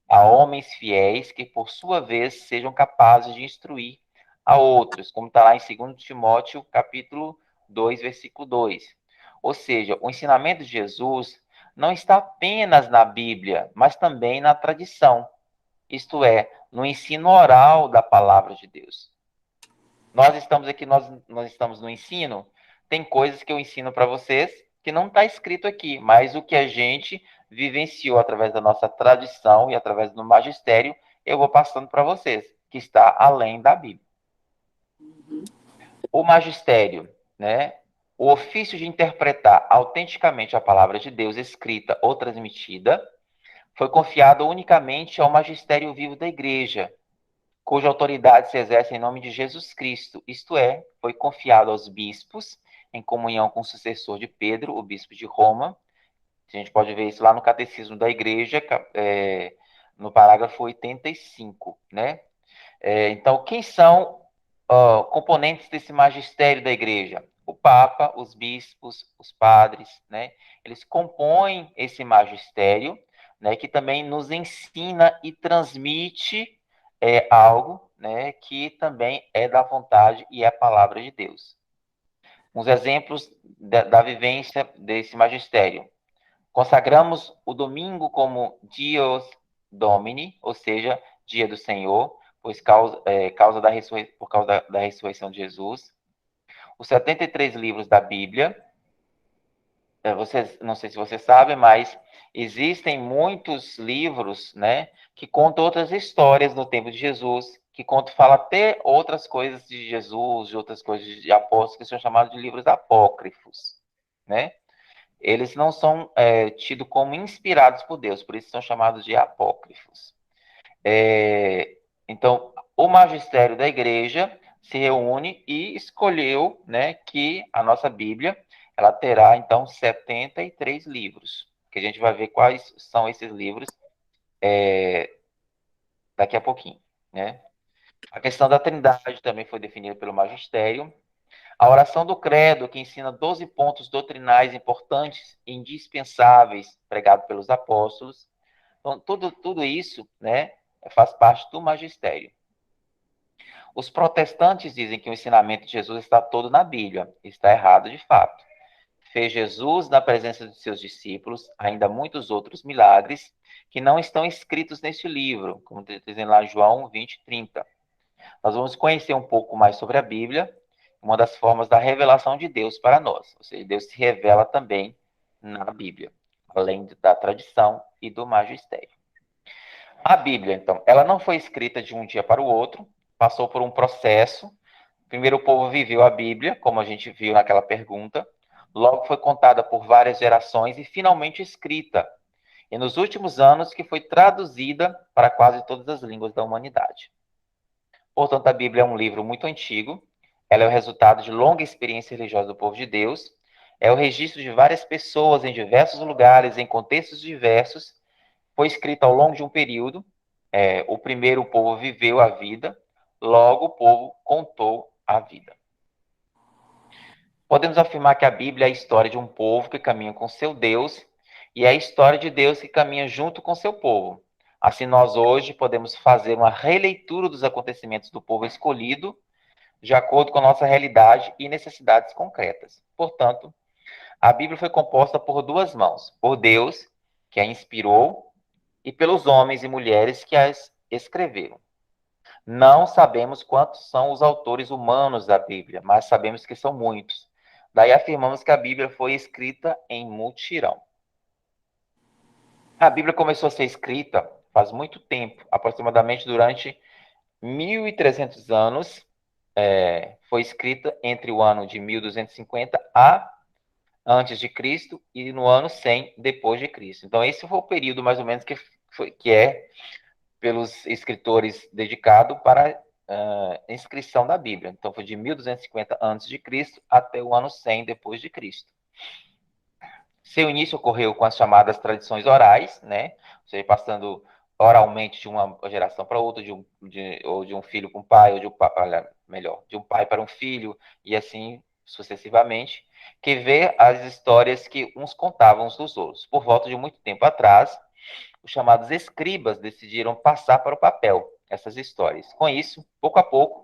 Speaker 2: a homens fiéis que, por sua vez, sejam capazes de instruir a outros, como está lá em 2 Timóteo, capítulo 2, versículo 2. Ou seja, o ensinamento de Jesus não está apenas na Bíblia, mas também na tradição, isto é, no ensino oral da palavra de Deus. Nós estamos aqui, nós estamos no ensino, tem coisas que eu ensino para vocês que não está escrito aqui, mas o que a gente vivenciou através da nossa tradição e através do magistério, eu vou passando para vocês, que está além da Bíblia. O magistério, né? O ofício de interpretar autenticamente a palavra de Deus escrita ou transmitida foi confiado unicamente ao magistério vivo da igreja, cuja autoridade se exerce em nome de Jesus Cristo, isto é, foi confiado aos bispos, em comunhão com o sucessor de Pedro, o bispo de Roma. A gente pode ver isso lá no Catecismo da Igreja, no parágrafo 85, né? Então, quem são componentes desse magistério da Igreja? O Papa, os bispos, os padres, né? Eles compõem esse magistério, né? Que também nos ensina e transmite algo, né? Que também é da vontade e é a palavra de Deus. Uns exemplos da vivência desse magistério. Consagramos o domingo como Dios Domini, ou seja, dia do Senhor, por causa da ressurreição de Jesus. Os 73 livros da Bíblia, não sei se vocês sabem, mas existem muitos livros, né, que contam outras histórias no tempo de Jesus, fala até outras coisas de Jesus, de outras coisas de apóstolos, que são chamados de livros apócrifos, né? eles não são tidos como inspirados por Deus, por isso são chamados de apócrifos. Então, o magistério da igreja se reúne e escolheu, né, que a nossa Bíblia ela terá, então, 73 livros, que a gente vai ver quais são esses livros daqui a pouquinho, né? A questão da Trindade também foi definida pelo magistério. A oração do credo, que ensina 12 pontos doutrinais importantes e indispensáveis, pregado pelos apóstolos. Então, tudo isso, né, faz parte do magistério. Os protestantes dizem que o ensinamento de Jesus está todo na Bíblia. Está errado, de fato. Fez Jesus, na presença de seus discípulos, ainda muitos outros milagres que não estão escritos neste livro, como dizem lá João 20, 30. Nós vamos conhecer um pouco mais sobre a Bíblia, uma das formas da revelação de Deus para nós. Ou seja, Deus se revela também na Bíblia, além da tradição e do magistério. A Bíblia, então, ela não foi escrita de um dia para o outro, passou por um processo. Primeiro o povo viveu a Bíblia, como a gente viu naquela pergunta, logo foi contada por várias gerações e finalmente escrita. E nos últimos anos que foi traduzida para quase todas as línguas da humanidade. Portanto, a Bíblia é um livro muito antigo, ela é o resultado de longa experiência religiosa do povo de Deus, é o registro de várias pessoas em diversos lugares, em contextos diversos, foi escrita ao longo de um período, o primeiro povo viveu a vida, logo o povo contou a vida. Podemos afirmar que a Bíblia é a história de um povo que caminha com seu Deus e é a história de Deus que caminha junto com seu povo. Assim, nós hoje podemos fazer uma releitura dos acontecimentos do povo escolhido de acordo com a nossa realidade e necessidades concretas. Portanto, a Bíblia foi composta por duas mãos, por Deus, que a inspirou, e pelos homens e mulheres que as escreveram. Não sabemos quantos são os autores humanos da Bíblia, mas sabemos que são muitos. Daí afirmamos que a Bíblia foi escrita em mutirão. A Bíblia começou a ser escrita faz muito tempo, aproximadamente durante 1.300 anos. Foi escrita entre o ano de 1250 antes de Cristo e no ano 100 depois de Cristo. Então esse foi o período mais ou menos que é pelos escritores dedicado para a inscrição da Bíblia. Então foi de 1250 antes de Cristo até o ano 100 depois de Cristo. Seu início ocorreu com as chamadas tradições orais, né? Ou seja, passando oralmente de uma geração para outra, ou de um filho para um pai, ou de um pai para um filho, e assim sucessivamente, que vê as histórias que uns contavam uns dos outros. Por volta de muito tempo atrás, os chamados escribas decidiram passar para o papel essas histórias. Com isso, pouco a pouco,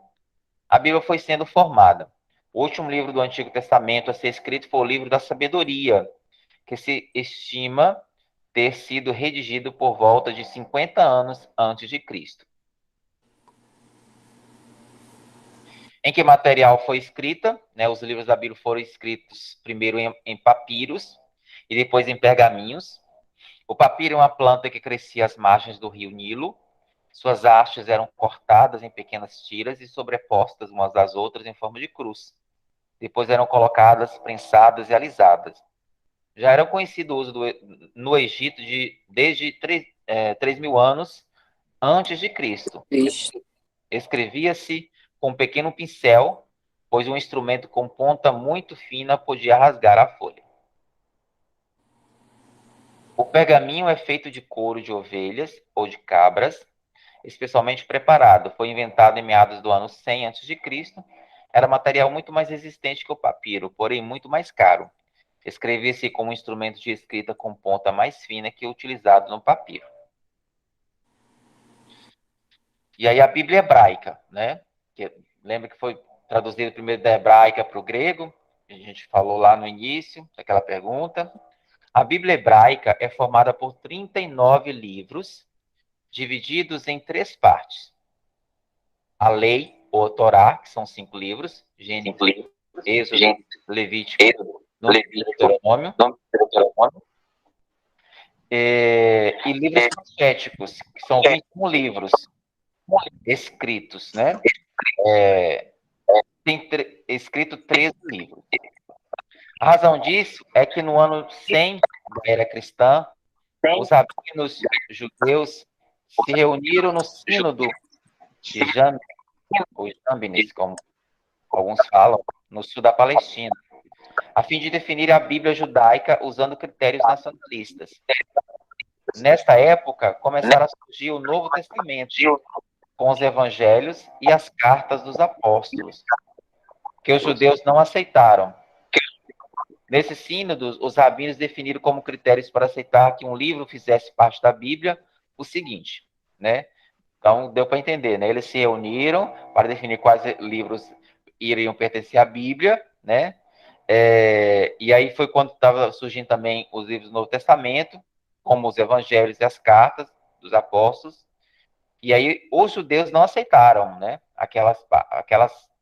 Speaker 2: a Bíblia foi sendo formada. O último livro do Antigo Testamento a ser escrito foi o livro da Sabedoria, que se estima ter sido redigido por volta de 50 anos antes de Cristo. Em que material foi escrita? Né, os livros da Bíblia foram escritos primeiro em papiros e depois em pergaminhos. O papiro é uma planta que crescia às margens do rio Nilo. Suas hastes eram cortadas em pequenas tiras e sobrepostas umas às outras em forma de cruz. Depois eram colocadas, prensadas e alisadas. Já era conhecido o uso no Egito desde 3.000 anos antes de Cristo. Escrevia-se com um pequeno pincel, pois um instrumento com ponta muito fina podia rasgar a folha. O pergaminho é feito de couro de ovelhas ou de cabras, especialmente preparado. Foi inventado em meados do ano 100 a.C. Era material muito mais resistente que o papiro, porém muito mais caro. Escrevia-se como um instrumento de escrita com ponta mais fina que o utilizado no papiro. E aí a Bíblia hebraica, né? Lembra que foi traduzida primeiro da hebraica para o grego? A gente falou lá no início daquela pergunta. A Bíblia hebraica é formada por 39 livros, divididos em 3 partes. A lei, ou Torá, que são 5 livros, Gênesis, Êxodo, Levítico, Deuteronômio, e livros proféticos, que são 21 livros escritos, né? Tem escrito 13 livros. A razão disso é que no ano 100 da era cristã, os rabinos judeus se reuniram no sínodo de Jâmbines, ou Jâmbines, como alguns falam, no sul da Palestina, a fim de definir a Bíblia judaica usando critérios nacionalistas. Nesta época, começaram a surgir o Novo Testamento, com os evangelhos e as cartas dos apóstolos, que os judeus não aceitaram. Nesse sínodo, os rabinos definiram como critérios para aceitar que um livro fizesse parte da Bíblia o seguinte, né? Então, deu para entender, né? Eles se reuniram para definir quais livros iriam pertencer à Bíblia, né? E aí foi quando estava surgindo também os livros do Novo Testamento, como os evangelhos e as cartas dos apóstolos. E aí os judeus não aceitaram, né? Aquelas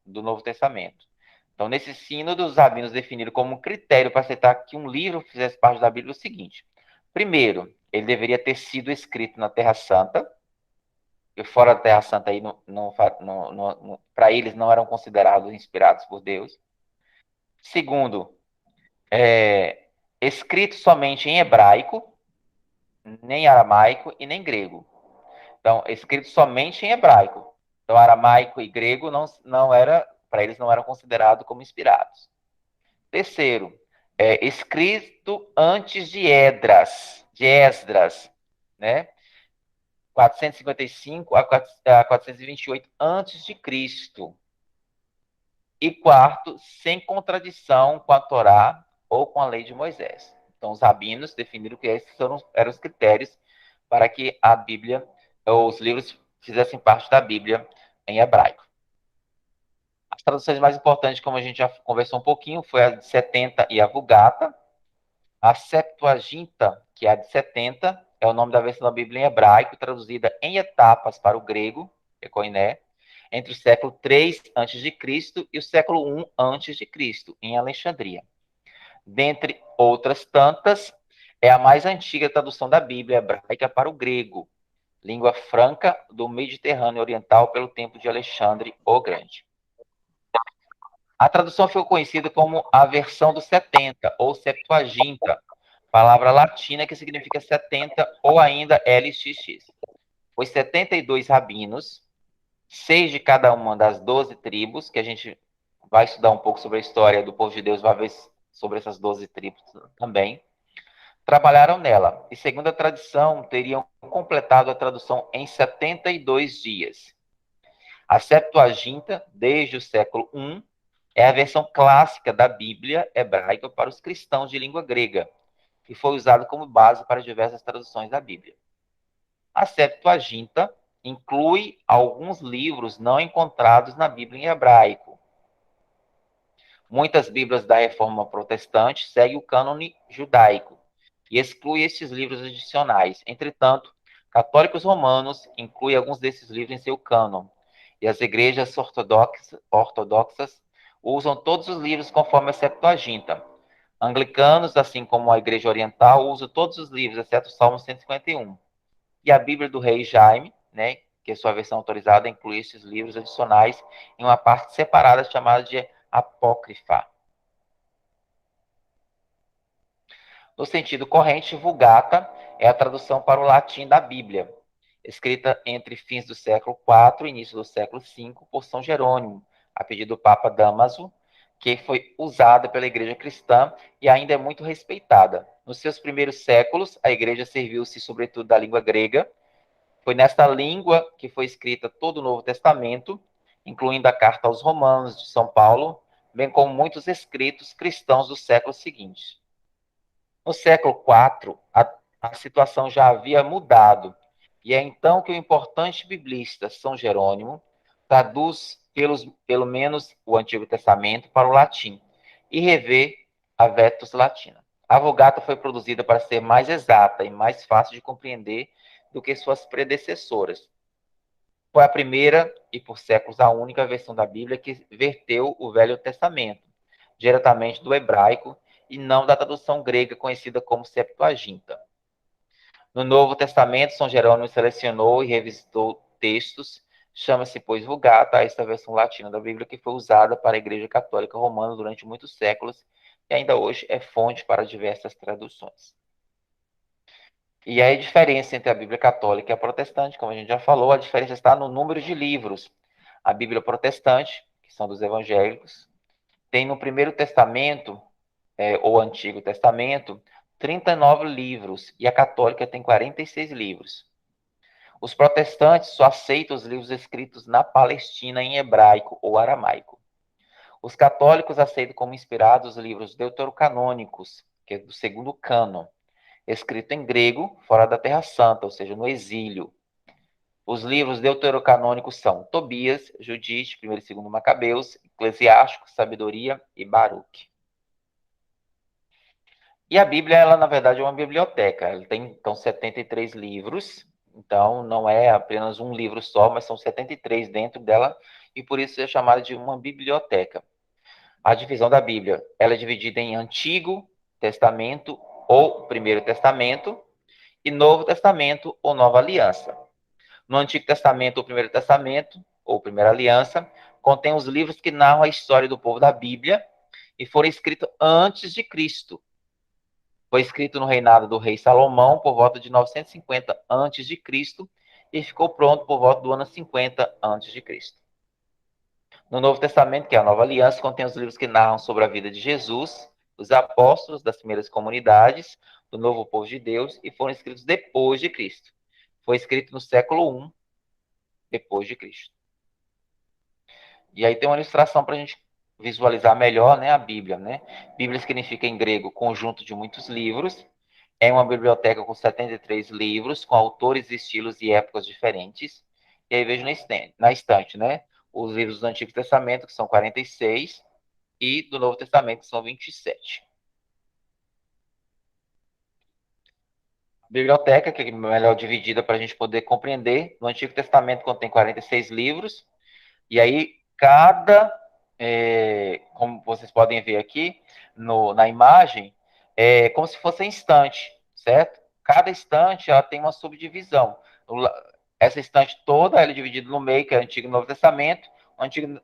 Speaker 2: do Novo Testamento. Então, nesse sínodo, os rabinos definiram como critério para aceitar que um livro fizesse parte da Bíblia o seguinte. Primeiro, ele deveria ter sido escrito na Terra Santa, e fora da Terra Santa, para eles não eram considerados inspirados por Deus. Segundo, escrito somente em hebraico, nem aramaico e nem grego. Então, escrito somente em hebraico. Então, aramaico e grego para eles não eram considerados como inspirados. Terceiro, escrito antes de Esdras, né? 455 a 428 antes de Cristo. E quarto, sem contradição com a Torá ou com a lei de Moisés. Então, os rabinos definiram que esses eram os critérios para que a Bíblia, ou os livros, fizessem parte da Bíblia em hebraico. As traduções mais importantes, como a gente já conversou um pouquinho, foi a de 70 e a Vulgata. A Septuaginta, que é a de 70, é o nome da versão da Bíblia em hebraico, traduzida em etapas para o grego, Ekoiné, entre o século III a.C. e o século I a.C., em Alexandria. Dentre outras tantas, é a mais antiga tradução da Bíblia hebraica para o grego, língua franca do Mediterrâneo Oriental pelo tempo de Alexandre o Grande. A tradução ficou conhecida como a versão dos 70, ou Septuaginta, palavra latina que significa 70 ou ainda LXX. Os 72 rabinos, 6 de cada uma das 12 tribos, que a gente vai estudar um pouco sobre a história do povo de Deus, vai ver sobre essas 12 tribos também, trabalharam nela. E segundo a tradição, teriam completado a tradução em 72 dias. A Septuaginta, desde o século I, é a versão clássica da Bíblia hebraica para os cristãos de língua grega, que foi usado como base para diversas traduções da Bíblia. A Septuaginta inclui alguns livros não encontrados na Bíblia em hebraico. Muitas Bíblias da Reforma Protestante seguem o cânone judaico e excluem esses livros adicionais. Entretanto, católicos romanos incluem alguns desses livros em seu cânon, e as igrejas ortodoxas usam todos os livros conforme a Septuaginta. Anglicanos, assim como a Igreja Oriental, usam todos os livros, exceto o Salmo 151. E a Bíblia do Rei Jaime, né, que é sua versão autorizada, inclui esses livros adicionais em uma parte separada chamada de apócrifa. No sentido corrente, Vulgata é a tradução para o latim da Bíblia, escrita entre fins do século IV e início do século V por São Jerônimo, a pedido do Papa Dámaso, que foi usada pela Igreja cristã e ainda é muito respeitada. Nos seus primeiros séculos, a Igreja serviu-se sobretudo da língua grega. Foi nesta língua que foi escrita todo o Novo Testamento, incluindo a Carta aos Romanos de São Paulo, bem como muitos escritos cristãos dos séculos seguintes. No século IV, a situação já havia mudado, e é então que o importante biblista São Jerônimo traduz pelo menos o Antigo Testamento para o latim e revê a Vetus Latina. A Vulgata foi produzida para ser mais exata e mais fácil de compreender do que suas predecessoras. Foi a primeira e por séculos a única versão da Bíblia que verteu o Velho Testamento diretamente do hebraico e não da tradução grega conhecida como Septuaginta. No Novo Testamento, São Jerônimo selecionou e revisitou textos, chama-se, pois, Vulgata, esta versão latina da Bíblia que foi usada para a Igreja Católica Romana durante muitos séculos e ainda hoje é fonte para diversas traduções. E aí a diferença entre a Bíblia católica e a protestante, como a gente já falou, a diferença está no número de livros. A Bíblia protestante, que são dos evangélicos, tem no Primeiro Testamento, ou Antigo Testamento, 39 livros, e a católica tem 46 livros. Os protestantes só aceitam os livros escritos na Palestina em hebraico ou aramaico. Os católicos aceitam como inspirados os livros deuterocanônicos, que é do segundo cânon, escrito em grego, fora da Terra Santa, ou seja, no exílio. Os livros deuterocanônicos são Tobias, Judite, 1º e 2º Macabeus, Eclesiástico, Sabedoria e Baruque. E a Bíblia, ela na verdade é uma biblioteca. Ela tem, então, 73 livros. Então, não é apenas um livro só, mas são 73 dentro dela, e por isso é chamada de uma biblioteca. A divisão da Bíblia, ela é dividida em Antigo Testamento ou Primeiro Testamento e Novo Testamento ou Nova Aliança. No Antigo Testamento ou Primeiro Testamento ou Primeira Aliança, contém os livros que narram a história do povo da Bíblia e foram escritos antes de Cristo. Foi escrito no reinado do rei Salomão por volta de 950 a.C. e ficou pronto por volta do ano 50 a.C. No Novo Testamento, que é a Nova Aliança, contém os livros que narram sobre a vida de Jesus, os apóstolos das primeiras comunidades, do novo povo de Deus, e foram escritos depois de Cristo. Foi escrito no século I depois de Cristo. E aí tem uma ilustração para a gente visualizar melhor, né, a Bíblia, né? Bíblia significa em grego conjunto de muitos livros. É uma biblioteca com 73 livros, com autores, estilos e épocas diferentes. E aí vejo na estante, né? Os livros do Antigo Testamento, que são 46, e do Novo Testamento, que são 27. Biblioteca, que é melhor dividida para a gente poder compreender. No Antigo Testamento contém 46 livros, e aí como vocês podem ver aqui na imagem, é como se fosse estante, certo? Cada estante ela tem uma subdivisão. Essa estante toda ela é dividida no meio, que é o Antigo e Novo Testamento. O Antigo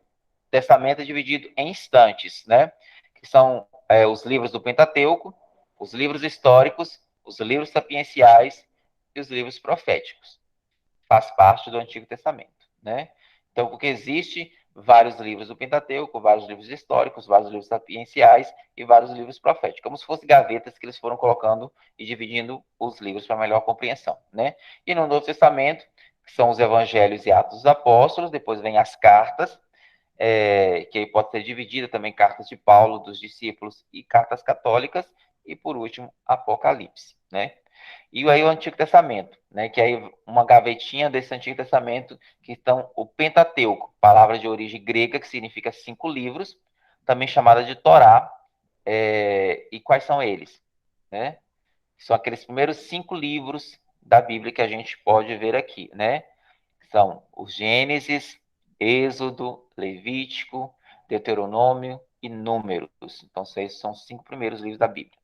Speaker 2: Testamento é dividido em estantes, né? Que são os livros do Pentateuco, os livros históricos, os livros sapienciais e os livros proféticos. Faz parte do Antigo Testamento, né? Então, porque existe vários livros do Pentateuco, vários livros históricos, vários livros sapienciais e vários livros proféticos, como se fossem gavetas que eles foram colocando e dividindo os livros para melhor compreensão, né? E no Novo Testamento, que são os Evangelhos e Atos dos Apóstolos, depois vem as cartas, que aí pode ser dividida também, cartas de Paulo, dos discípulos e cartas católicas, e por último, Apocalipse, né? E aí o Antigo Testamento, né? Que aí uma gavetinha desse Antigo Testamento que estão o Pentateuco, palavra de origem grega que significa 5 livros, também chamada de Torá. E quais são eles, né? São aqueles primeiros 5 livros da Bíblia que a gente pode ver aqui, né? São os Gênesis, Êxodo, Levítico, Deuteronômio e Números. Então, esses são os 5 primeiros livros da Bíblia.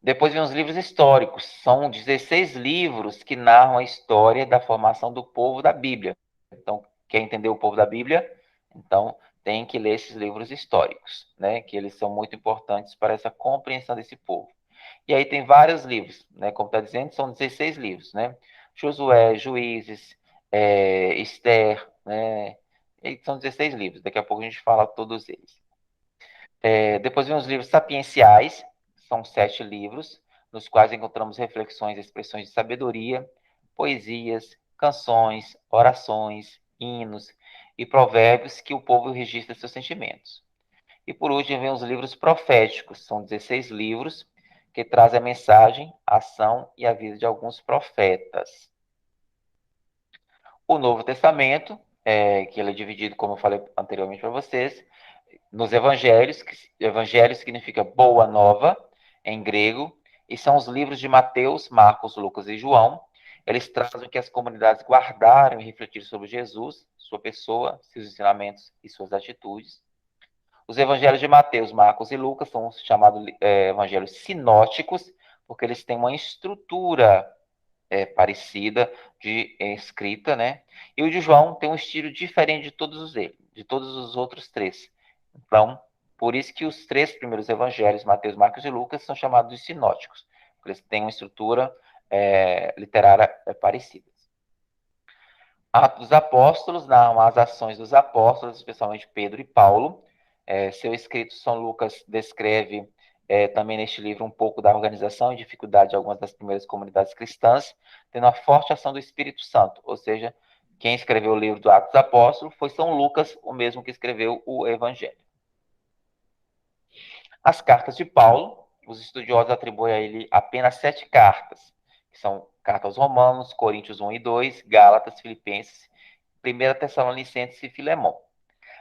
Speaker 2: Depois vem os livros históricos. São 16 livros que narram a história da formação do povo da Bíblia. Então, quer entender o povo da Bíblia? Então, tem que ler esses livros históricos, né? Que eles são muito importantes para essa compreensão desse povo. E aí tem vários livros, né? Como está dizendo, são 16 livros, né? Josué, Juízes, Esther, né? E são 16 livros. Daqui a pouco a gente fala todos eles. Depois vem os livros sapienciais, são 7 livros, nos quais encontramos reflexões e expressões de sabedoria, poesias, canções, orações, hinos e provérbios que o povo registra seus sentimentos. E por último vem os livros proféticos, são 16 livros que trazem a mensagem, a ação e a vida de alguns profetas. O Novo Testamento, que ele é dividido, como eu falei anteriormente para vocês, nos evangelhos, que evangelho significa boa nova, em grego, e são os livros de Mateus, Marcos, Lucas e João. Eles trazem que as comunidades guardaram e refletiram sobre Jesus, sua pessoa, seus ensinamentos e suas atitudes. Os evangelhos de Mateus, Marcos e Lucas são chamados evangelhos sinóticos, porque eles têm uma estrutura parecida de escrita, né? E o de João tem um estilo diferente de todos os outros 3. Então, Por isso que os 3 primeiros evangelhos, Mateus, Marcos e Lucas, são chamados de sinóticos, porque eles têm uma estrutura literária parecida. Atos dos Apóstolos, narram as ações dos apóstolos, especialmente Pedro e Paulo. Seu escrito, São Lucas descreve também neste livro um pouco da organização e dificuldade de algumas das primeiras comunidades cristãs, tendo a forte ação do Espírito Santo, ou seja, quem escreveu o livro do Atos dos Apóstolos foi São Lucas, o mesmo que escreveu o Evangelho. As cartas de Paulo, os estudiosos atribuem a ele apenas 7 cartas, que são cartas aos Romanos, Coríntios 1 e 2, Gálatas, Filipenses, 1 Tessalonicenses e Filemão.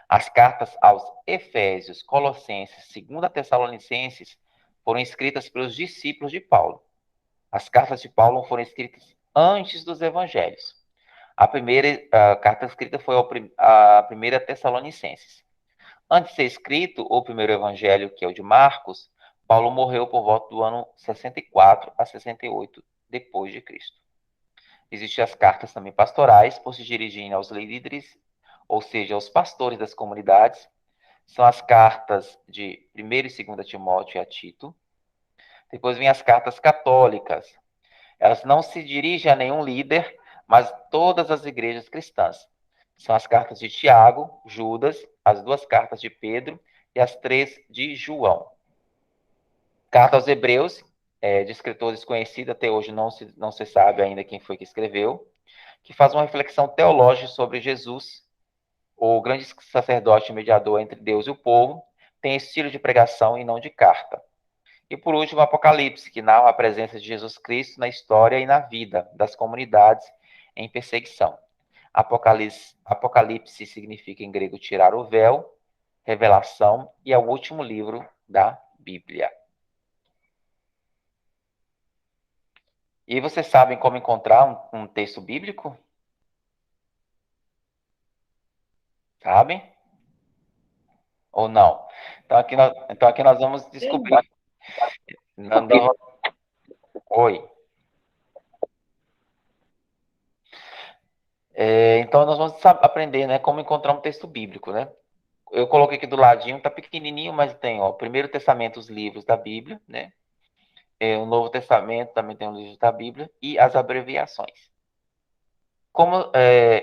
Speaker 2: As cartas aos Efésios, Colossenses, 2 Tessalonicenses foram escritas pelos discípulos de Paulo. As cartas de Paulo foram escritas antes dos evangelhos. A primeira carta escrita foi a 1 Tessalonicenses. Antes de ser escrito o primeiro evangelho, que é o de Marcos, Paulo morreu por volta do ano 64 a 68 depois de Cristo. Existem as cartas também pastorais, por se dirigirem aos líderes, ou seja, aos pastores das comunidades. São as cartas de 1 e 2 Timóteo e a Tito. Depois vem as cartas católicas. Elas não se dirigem a nenhum líder, mas todas as igrejas cristãs. São as cartas de Tiago, Judas, as 2 cartas de Pedro e as 3 de João. Carta aos Hebreus, de escritor desconhecido, até hoje não se sabe ainda quem foi que escreveu, que faz uma reflexão teológica sobre Jesus, o grande sacerdote e mediador entre Deus e o povo, tem estilo de pregação e não de carta. E por último, o Apocalipse, que narra a presença de Jesus Cristo na história e na vida das comunidades em perseguição. Apocalipse significa em grego tirar o véu, revelação, e é o último livro da Bíblia. E vocês sabem como encontrar um texto bíblico? Sabem? Ou não? Então aqui nós vamos descobrir. Oi. Então nós vamos aprender, né, como encontrar um texto bíblico, né? Eu coloquei aqui do ladinho, tá pequenininho, mas tem, ó, Primeiro Testamento, os livros da Bíblia, né? O Novo Testamento também tem os livros da Bíblia e as abreviações. Como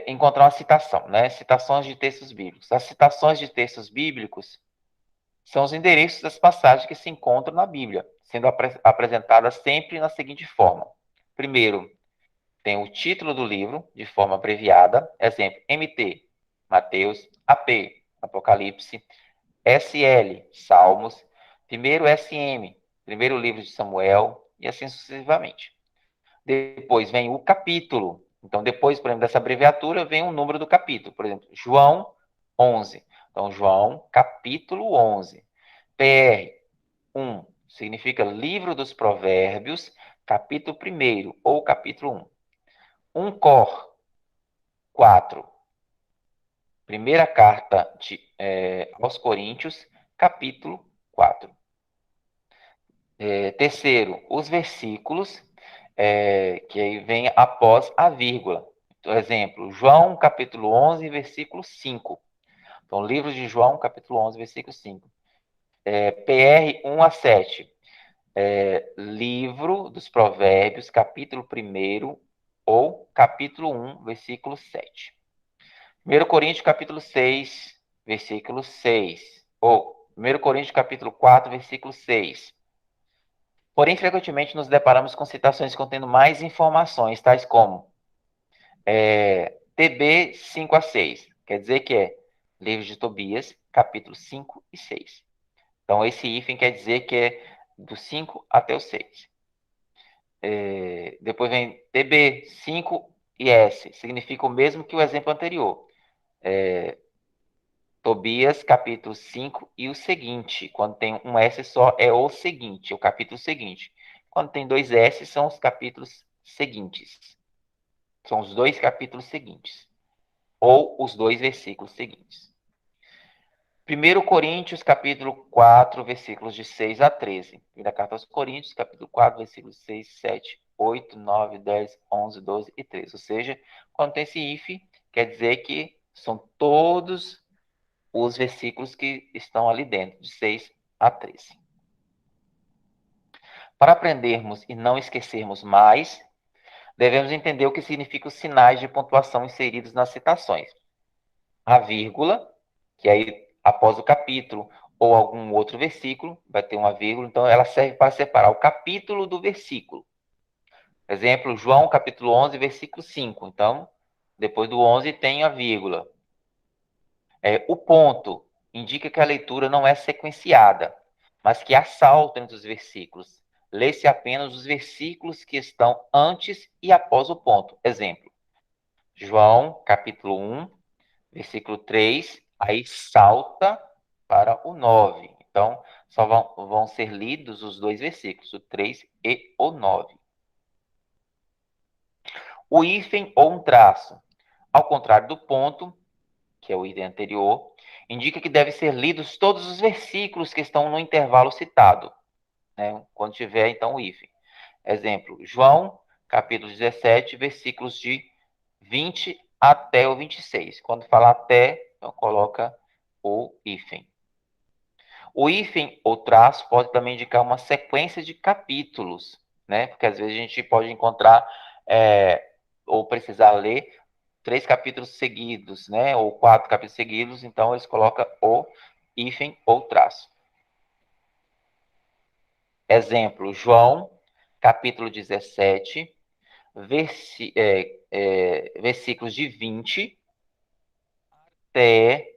Speaker 2: encontrar uma citação, né? Citações de textos bíblicos. As citações de textos bíblicos são os endereços das passagens que se encontram na Bíblia, sendo apresentadas sempre na seguinte forma. Primeiro, tem o título do livro, de forma abreviada. Exemplo, MT, Mateus. AP, Apocalipse. SL, Salmos. Primeiro SM, primeiro livro de Samuel, e assim sucessivamente. Depois vem o capítulo. Então, depois, por exemplo, dessa abreviatura, vem o número do capítulo. Por exemplo, João 11. Então, João, capítulo 11. PR 1 significa Livro dos Provérbios, capítulo 1 ou capítulo 1. 1 Cor 4. Primeira carta aos Coríntios, capítulo 4. Terceiro, os versículos que aí vem após a vírgula. Por exemplo, João, capítulo 11, versículo 5. Então, livro de João, capítulo 11, versículo 5. PR 1 a 7. Livro dos Provérbios, capítulo 1 ou capítulo 1, versículo 7. 1 Coríntios, capítulo 6, versículo 6. Ou 1 Coríntios, capítulo 4, versículo 6. Porém, frequentemente nos deparamos com citações contendo mais informações, tais como TB 5 a 6. Quer dizer que é livro de Tobias, capítulo 5 e 6. Então, esse hífen quer dizer que é do 5 até o 6. Depois vem TB 5 e S. Significa o mesmo que o exemplo anterior. Tobias, capítulo 5 e o seguinte. Quando tem um S só, é o seguinte, o capítulo seguinte. Quando tem 2 S, são os capítulos seguintes. São os 2 capítulos seguintes. Ou os 2 versículos seguintes. 1 Coríntios, capítulo 4, versículos de 6 a 13. Primeira carta aos Coríntios, capítulo 4, versículos 6, 7, 8, 9, 10, 11, 12 e 13. Ou seja, quando tem esse if, quer dizer que são todos os versículos que estão ali dentro, de 6 a 13. Para aprendermos e não esquecermos mais, devemos entender o que significam os sinais de pontuação inseridos nas citações. A vírgula, que aí, após o capítulo ou algum outro versículo, vai ter uma vírgula, então ela serve para separar o capítulo do versículo. Exemplo, João capítulo 11, versículo 5. Então, depois do 11 tem a vírgula. O ponto indica que a leitura não é sequenciada, mas que há salto entre os versículos. Lê-se apenas os versículos que estão antes e após o ponto. Exemplo, João, capítulo 1, versículo 3, aí salta para o 9. Então, só vão ser lidos os dois versículos, o 3 e o 9. O hífen ou um traço, ao contrário do ponto, que é o item anterior, indica que devem ser lidos todos os versículos que estão no intervalo citado, né? Quando tiver, então, o hífen. Exemplo, João, capítulo 17, versículos de 20 até o 26. Quando fala até, então coloca o hífen. O hífen ou traço pode também indicar uma sequência de capítulos, né? Porque às vezes a gente pode encontrar ou precisar ler 3 capítulos seguidos, né? Ou 4 capítulos seguidos, então eles colocam o hífen ou traço. Exemplo, João, capítulo 17, versículos de 20 até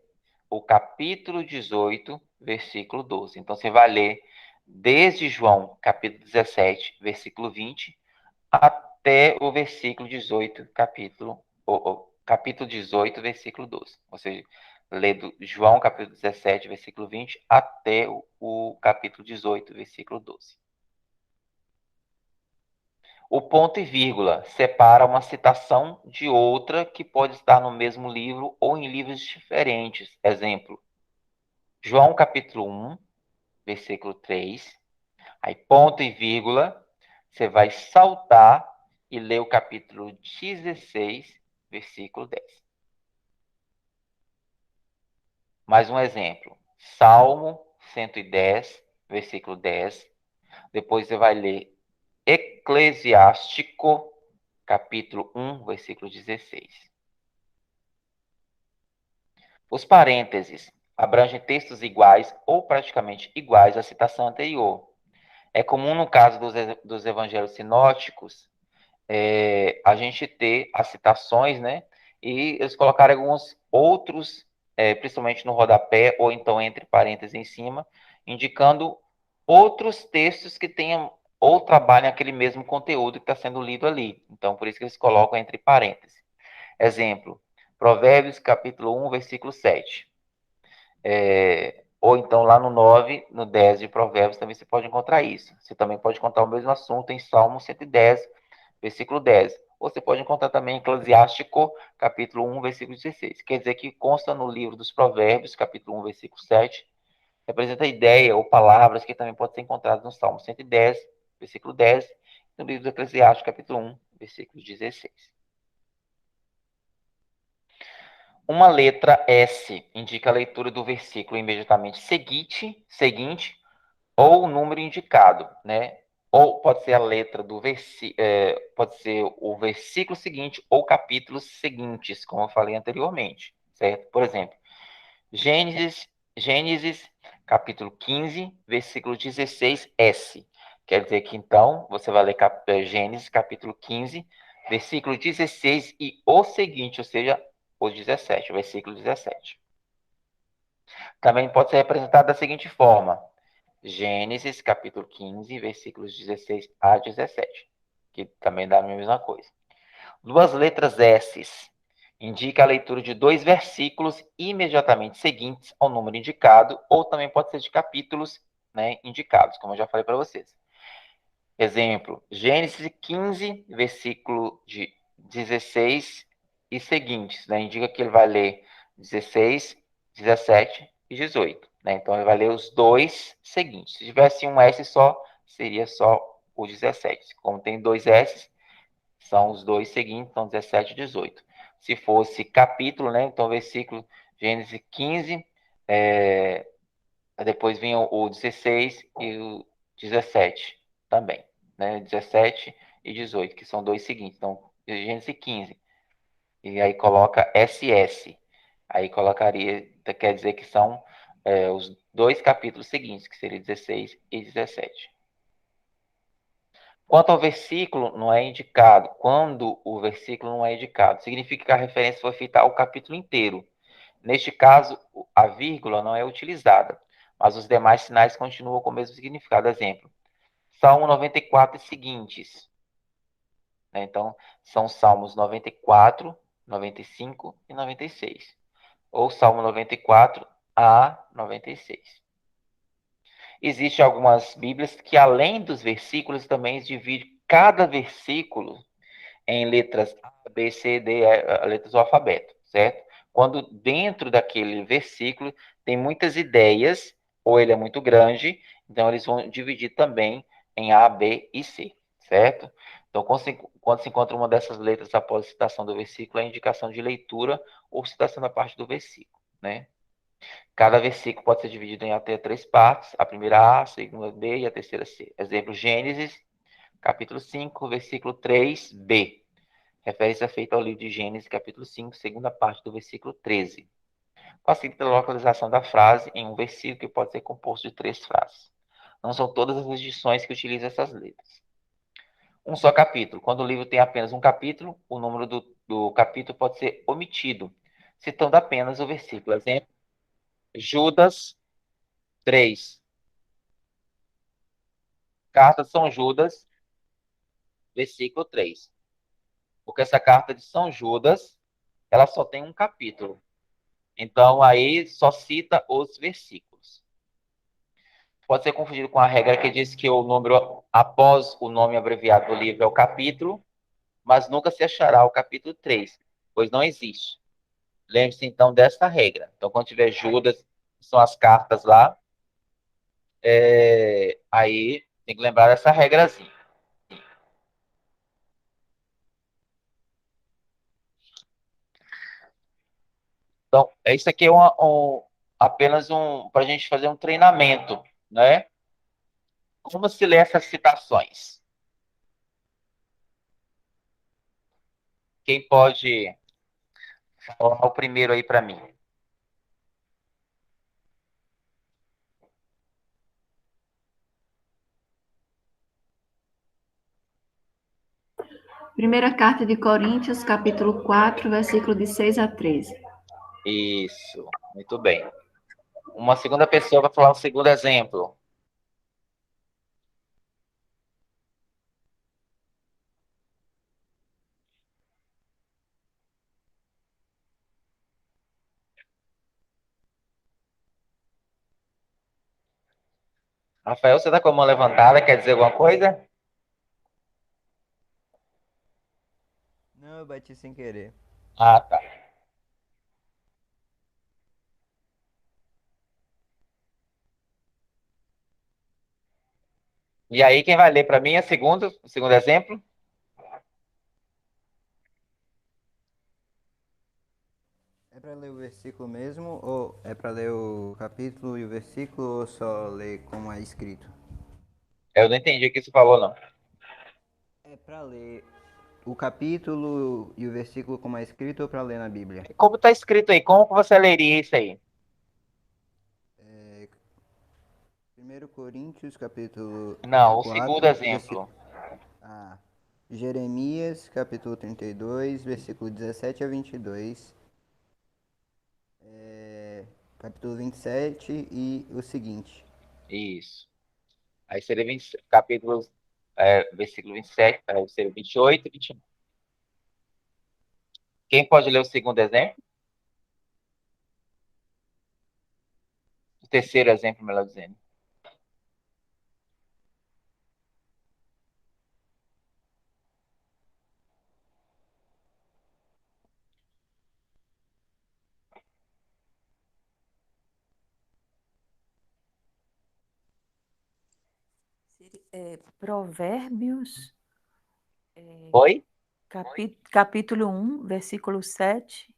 Speaker 2: o capítulo 18, versículo 12. Então, você vai ler desde João, capítulo 17, versículo 20, até o versículo 18, capítulo 18, versículo 12. Ou seja, lê do João, capítulo 17, versículo 20, até o capítulo 18, versículo 12. O ponto e vírgula separa uma citação de outra que pode estar no mesmo livro ou em livros diferentes. Exemplo, João capítulo 1, versículo 3. Aí ponto e vírgula, você vai saltar e ler o capítulo 16, versículo 10. Mais um exemplo. Salmo 110, versículo 10. Depois você vai ler Eclesiástico, capítulo 1, versículo 16. Os parênteses abrangem textos iguais ou praticamente iguais à citação anterior. É comum, no caso dos evangelhos sinóticos, a gente ter as citações, né? E eles colocarem alguns outros, principalmente no rodapé, ou então entre parênteses em cima, indicando outros textos que tenham ou trabalhem aquele mesmo conteúdo que está sendo lido ali. Então, por isso que eles colocam entre parênteses. Exemplo, Provérbios, capítulo 1, versículo 7. Ou então lá no 9, no 10 de Provérbios, também você pode encontrar isso. Você também pode encontrar o mesmo assunto em Salmo 110, versículo 10. Ou você pode encontrar também em Eclesiástico, capítulo 1, versículo 16. Quer dizer que consta no livro dos Provérbios, capítulo 1, versículo 7, representa ideia ou palavras que também podem ser encontradas no Salmo 110, versículo 10, e no livro do Eclesiástico, capítulo 1, versículo 16. Uma letra S indica a leitura do versículo imediatamente seguinte ou o número indicado, né? Ou pode ser a letra do pode ser o versículo seguinte ou capítulos seguintes, como eu falei anteriormente, certo? Por exemplo, Gênesis capítulo 15, versículo 16S. Quer dizer que, então, você vai ler Gênesis capítulo 15, versículo 16 e o seguinte, ou seja, o 17, o versículo 17. Também pode ser representado da seguinte forma: Gênesis, capítulo 15, versículos 16 a 17, que também dá a mesma coisa. Duas letras S indica a leitura de 2 versículos imediatamente seguintes ao número indicado, ou também pode ser de capítulos, né, indicados, como eu já falei para vocês. Exemplo, Gênesis 15, versículo de 16 e seguintes, né, indica que ele vai ler 16, 17 e 18. Né? Então, ele vai ler os 2 seguintes. Se tivesse um S só, seria só o 17. Como tem 2 S, são os 2 seguintes, então 17 e 18. Se fosse capítulo, né? Então, versículo Gênesis 15, Depois vinha o 16 e o 17 também, né? 17 e 18, que são dois seguintes. Então, Gênesis 15. E aí coloca SS. Aí colocaria, quer dizer que são os dois capítulos seguintes, que seria 16 e 17. Quanto ao versículo, não é indicado. Quando o versículo não é indicado, significa que a referência foi feita ao capítulo inteiro. Neste caso, a vírgula não é utilizada, mas os demais sinais continuam com o mesmo significado. Exemplo, Salmo 94 e seguintes. Então, são Salmos 94, 95 e 96. Ou Salmo 94 a 96. Existem algumas Bíblias que, além dos versículos, também dividem cada versículo em letras A, B, C, D, letras do alfabeto, certo? Quando dentro daquele versículo tem muitas ideias, ou ele é muito grande, então eles vão dividir também em A, B e C, certo? Então, quando se encontra uma dessas letras após a citação do versículo, é indicação de leitura ou citação da parte do versículo, né? Cada versículo pode ser dividido em até 3 partes, a primeira A, a segunda B e a terceira C. Exemplo, Gênesis, capítulo 5, versículo 3b. Refere-se feita ao livro de Gênesis, capítulo 5, segunda parte do versículo 13. Facilita a localização da frase em um versículo que pode ser composto de 3 frases. Não são todas as edições que utilizam essas letras. Um só capítulo. Quando o livro tem apenas um capítulo, o número do capítulo pode ser omitido, citando apenas o versículo. Exemplo, Judas 3. Carta de São Judas, versículo 3. Porque essa carta de São Judas, ela só tem um capítulo. Então, aí só cita os versículos. Pode ser confundido com a regra que diz que o número após o nome abreviado do livro é o capítulo, mas nunca se achará o capítulo 3, pois não existe. Lembre-se, então, dessa regra. Então, quando tiver Judas, são as cartas lá, aí tem que lembrar dessa regrazinha. Então, isso aqui é apenas para a gente fazer um treinamento, né? Como se lê essas citações? Quem pode falar o primeiro aí para mim?
Speaker 6: Primeira carta de Coríntios, capítulo 4, versículo de 6 a 13.
Speaker 2: Isso, muito bem. Uma segunda pessoa vai falar um segundo exemplo. Rafael, você está com a mão levantada, quer dizer alguma coisa?
Speaker 10: Não, eu bati sem querer.
Speaker 2: Ah, tá. E aí, quem vai ler para mim é o segundo exemplo?
Speaker 10: É para ler o versículo mesmo, ou é para ler o capítulo e o versículo, ou só ler como é escrito?
Speaker 2: Eu não entendi o que você falou, não.
Speaker 10: É para ler o capítulo e o versículo como é escrito, ou para ler na Bíblia?
Speaker 2: Como está escrito aí? Como que você leria isso aí?
Speaker 10: 1 Coríntios, capítulo
Speaker 2: Não, o segundo
Speaker 10: 4,
Speaker 2: exemplo.
Speaker 10: Jeremias, capítulo 32, versículo 17 a 22. Capítulo 27 e o seguinte.
Speaker 2: Isso. Aí seria capítulo, versículo 27, seria 28 e 29. Quem pode ler o segundo exemplo? O terceiro exemplo, melhor dizendo.
Speaker 9: Provérbios,
Speaker 2: Oi?
Speaker 9: capítulo 1, versículo 7.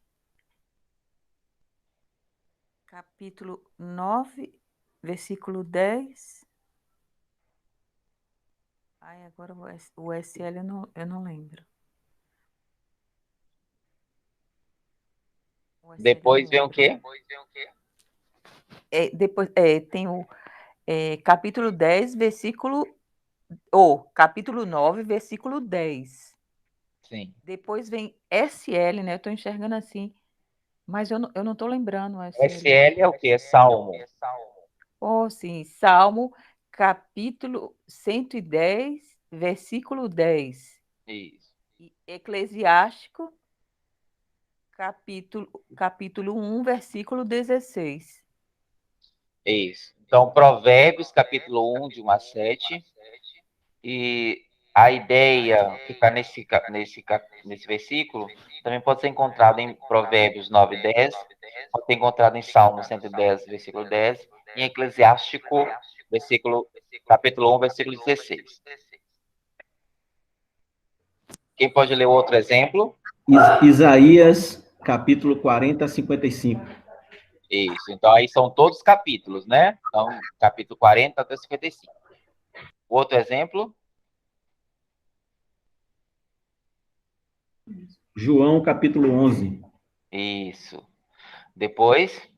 Speaker 9: Capítulo 9, versículo 10. Ai, agora o SL eu não lembro. O SL eu não
Speaker 2: Depois vem o
Speaker 9: lembro.
Speaker 2: quê?
Speaker 9: Depois, tem o capítulo 10, capítulo 9, versículo 10.
Speaker 2: Sim.
Speaker 9: Depois vem SL, né? Eu estou enxergando assim, mas eu não estou lembrando o SL.
Speaker 2: SL é o quê? É Salmo.
Speaker 9: Oh, sim, Salmo, capítulo 110, versículo 10.
Speaker 2: Isso.
Speaker 9: E Eclesiástico, capítulo 1, versículo 16.
Speaker 2: Isso. Então, Provérbios, capítulo 1, de 1 a 7. E a ideia que está nesse versículo também pode ser encontrada em Provérbios 9, 10, pode ser encontrada em Salmo 110, versículo 10, e em Eclesiástico, capítulo 1, versículo 16. Quem pode ler outro exemplo?
Speaker 1: Isaías, capítulo 40 a 55.
Speaker 2: Isso. Então, aí são todos capítulos, né? Então, capítulo 40 até 55. Outro exemplo?
Speaker 1: João, capítulo 11.
Speaker 2: Isso. Depois,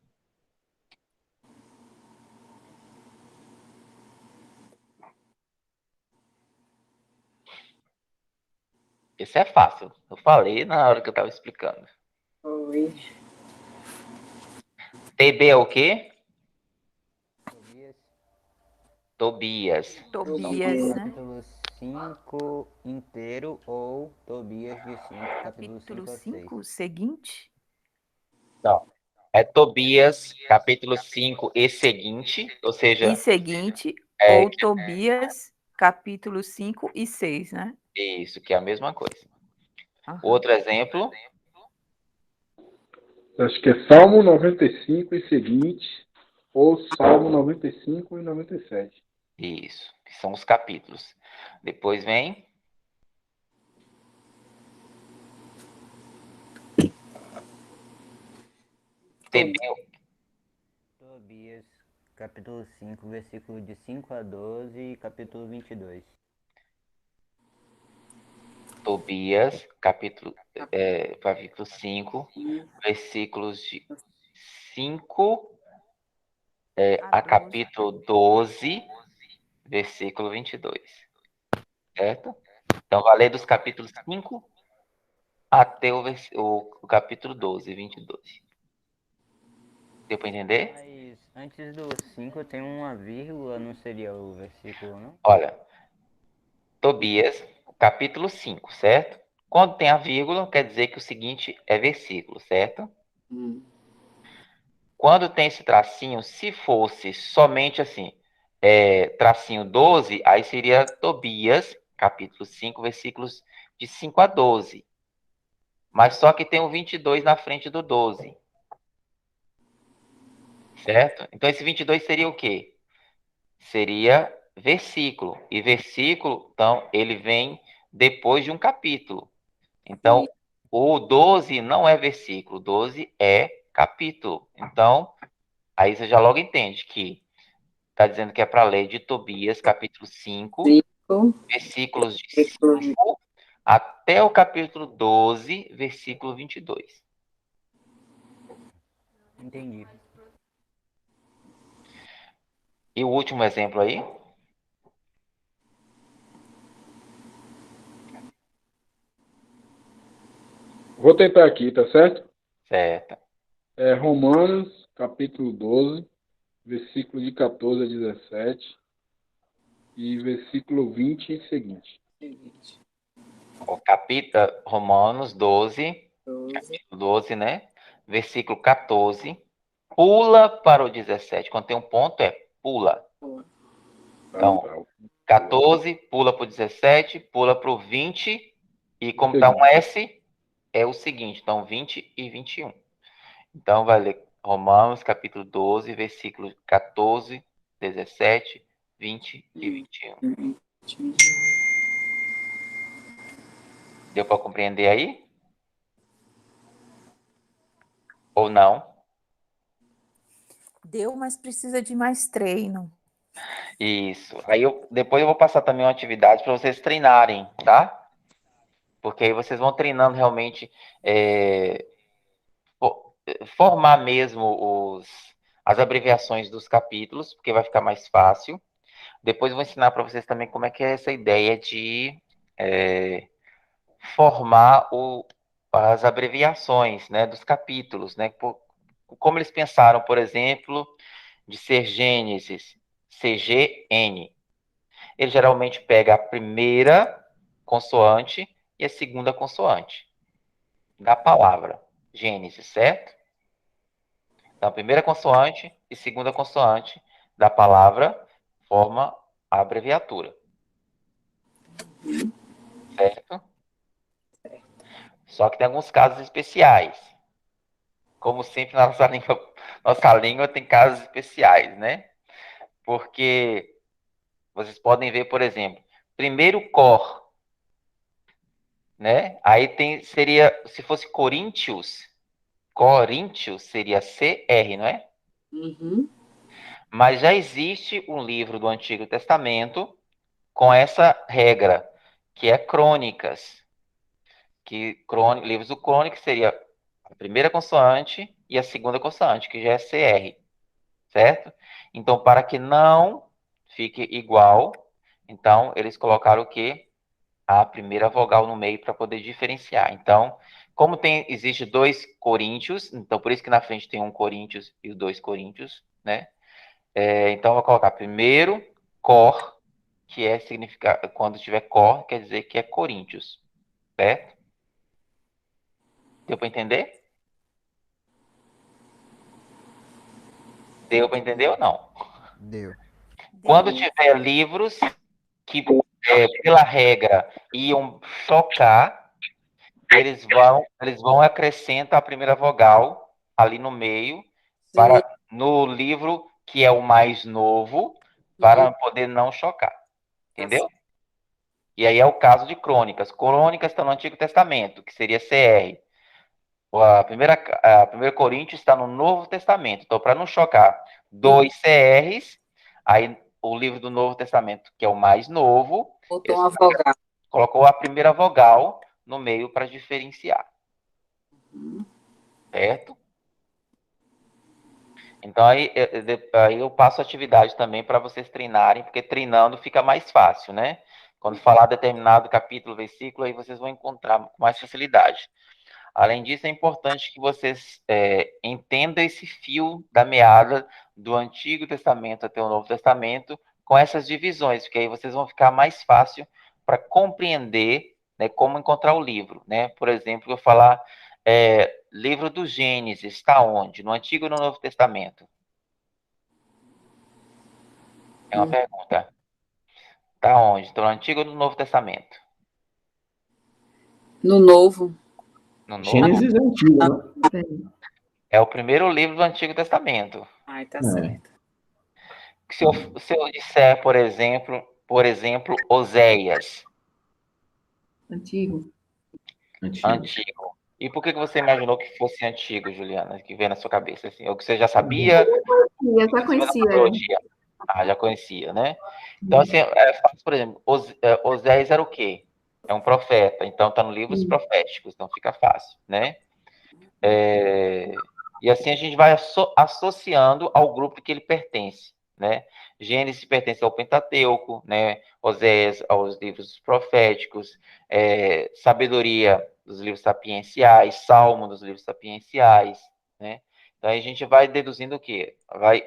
Speaker 2: esse é fácil. Eu falei na hora que eu estava explicando.
Speaker 3: Oi.
Speaker 2: TB é o quê?
Speaker 10: Tobias.
Speaker 2: Tobias.
Speaker 9: Tobias, né?
Speaker 10: Capítulo 5 inteiro ou Tobias de 5, capítulo 5
Speaker 9: Capítulo
Speaker 10: a 6.
Speaker 9: 5, seguinte.
Speaker 2: Não. É Tobias, capítulo 5 e seguinte, ou seja,
Speaker 9: E seguinte,
Speaker 2: é
Speaker 9: ou Tobias, capítulo 5 e 6, né?
Speaker 2: isso, que é a mesma coisa.
Speaker 9: Aham.
Speaker 2: Outro exemplo,
Speaker 5: Acho que é Salmo 95 e seguinte, ou Salmo 95 e 97.
Speaker 2: isso, que são os capítulos. Depois vem TB,
Speaker 10: Tobias, capítulo 5, versículo de 5 a 12 e capítulo 22.
Speaker 2: Tobias, capítulo 5, versículos de 5 a
Speaker 9: 12.
Speaker 2: capítulo 12, versículo 22. Certo? Então, vai ler dos capítulos 5 até o capítulo 12, 22. Deu para entender?
Speaker 10: Mas antes do 5 tem uma vírgula, não seria o versículo, não?
Speaker 2: Olha, Tobias, capítulo 5, certo? Quando tem a vírgula, quer dizer que o seguinte é versículo, certo? Quando tem esse tracinho, se fosse somente assim, tracinho 12, aí seria Tobias, capítulo 5, versículos de 5 a 12. Mas só que tem o 22 na frente do 12. Certo? Então esse 22 seria o quê? Seria versículo. E versículo, então, ele vem depois de um capítulo. Então, o 12 não é versículo, 12 é capítulo. Então, aí você já logo entende que está dizendo que é para ler de Tobias, capítulo 5, versículos de 5 até o capítulo 12, versículo 22.
Speaker 10: Entendi.
Speaker 2: E o último exemplo aí?
Speaker 5: Vou tentar aqui, tá certo?
Speaker 2: Certo.
Speaker 5: É Romanos, capítulo 12, versículo de 14 a 17 e versículo 20 e seguinte.
Speaker 2: O capítulo Romanos 12, capítulo 12, né? Versículo 14. Pula para o 17. Quando tem um ponto, pula. Então, 14, pula para o 17, pula para o 20, e como está um S, é o seguinte, então 20 e 21. Então, vai ler Romanos, capítulo 12, versículos 14, 17, 20 e 21. Deu para compreender aí? Ou não?
Speaker 9: Entendeu, mas precisa de mais treino.
Speaker 2: Isso. Aí depois eu vou passar também uma atividade para vocês treinarem, tá? Porque aí vocês vão treinando realmente, formar mesmo as abreviações dos capítulos, porque vai ficar mais fácil. Depois eu vou ensinar para vocês também como é que é essa ideia de formar as abreviações, né, dos capítulos, né? Como eles pensaram, por exemplo, de ser Gênesis, CGN. Ele geralmente pega a primeira consoante e a segunda consoante da palavra Gênesis, certo? Então, a primeira consoante e segunda consoante da palavra forma a abreviatura. Certo? Só que tem alguns casos especiais. Como sempre, nossa língua tem casos especiais, né? Porque vocês podem ver, por exemplo, primeiro cor, né? Aí seria, se fosse Coríntios seria CR, não é?
Speaker 3: Uhum.
Speaker 2: Mas já existe um livro do Antigo Testamento com essa regra, que é Crônicas. Livros do Crônicas seria a primeira consoante e a segunda consoante, que já é CR, certo? Então, para que não fique igual, então eles colocaram o quê? A primeira vogal no meio para poder diferenciar. Então, como existe 2 Coríntios, então por isso que na frente tem 1 Coríntios e 2 Coríntios, né? Então, eu vou colocar primeiro cor, que significa, quando tiver cor, quer dizer que é Coríntios, certo? Deu para entender? Deu para entender ou não?
Speaker 10: Deu.
Speaker 2: Quando tiver livros que, pela regra, iam chocar, eles vão acrescentar a primeira vogal ali no meio, no livro que é o mais novo, para poder não chocar. Entendeu? E aí é o caso de Crônicas. Crônicas está no Antigo Testamento, que seria CR. A primeira Coríntios está no Novo Testamento. Então, para não chocar 2 CRs, aí o livro do Novo Testamento, que é o mais novo,
Speaker 3: Botou uma vogal.
Speaker 2: Colocou a primeira vogal no meio para diferenciar. Certo? Então, aí eu passo atividade também para vocês treinarem, porque treinando fica mais fácil, né? Quando falar determinado capítulo, versículo, aí vocês vão encontrar com mais facilidade. Além disso, é importante que vocês entendam esse fio da meada do Antigo Testamento até o Novo Testamento, com essas divisões, porque aí vocês vão ficar mais fácil para compreender, né, como encontrar o livro. Né? Por exemplo, eu falar, livro do Gênesis, está onde? No Antigo ou no Novo Testamento? É uma pergunta. Está onde? Então, no Antigo ou no Novo Testamento?
Speaker 3: No Novo.
Speaker 2: No Novo?
Speaker 1: Gênesis é antigo, né?
Speaker 2: É o primeiro livro do Antigo Testamento.
Speaker 3: Ai, tá certo.
Speaker 2: Se eu disser, por exemplo, Oséias.
Speaker 6: Antigo.
Speaker 2: Antigo. E por que você imaginou que fosse antigo, Juliana? Que veio na sua cabeça? Assim? Ou que você já sabia?
Speaker 6: Eu já conhecia.
Speaker 2: Já conhecia, né? Então, assim, por exemplo, Oséias era o quê? É um profeta, então está no livro dos proféticos, então fica fácil, né? E assim a gente vai associando ao grupo que ele pertence, né? Gênesis pertence ao Pentateuco, né? Oséias aos livros proféticos, Sabedoria dos livros sapienciais, Salmo dos livros sapienciais, né? Então a gente vai deduzindo o quê?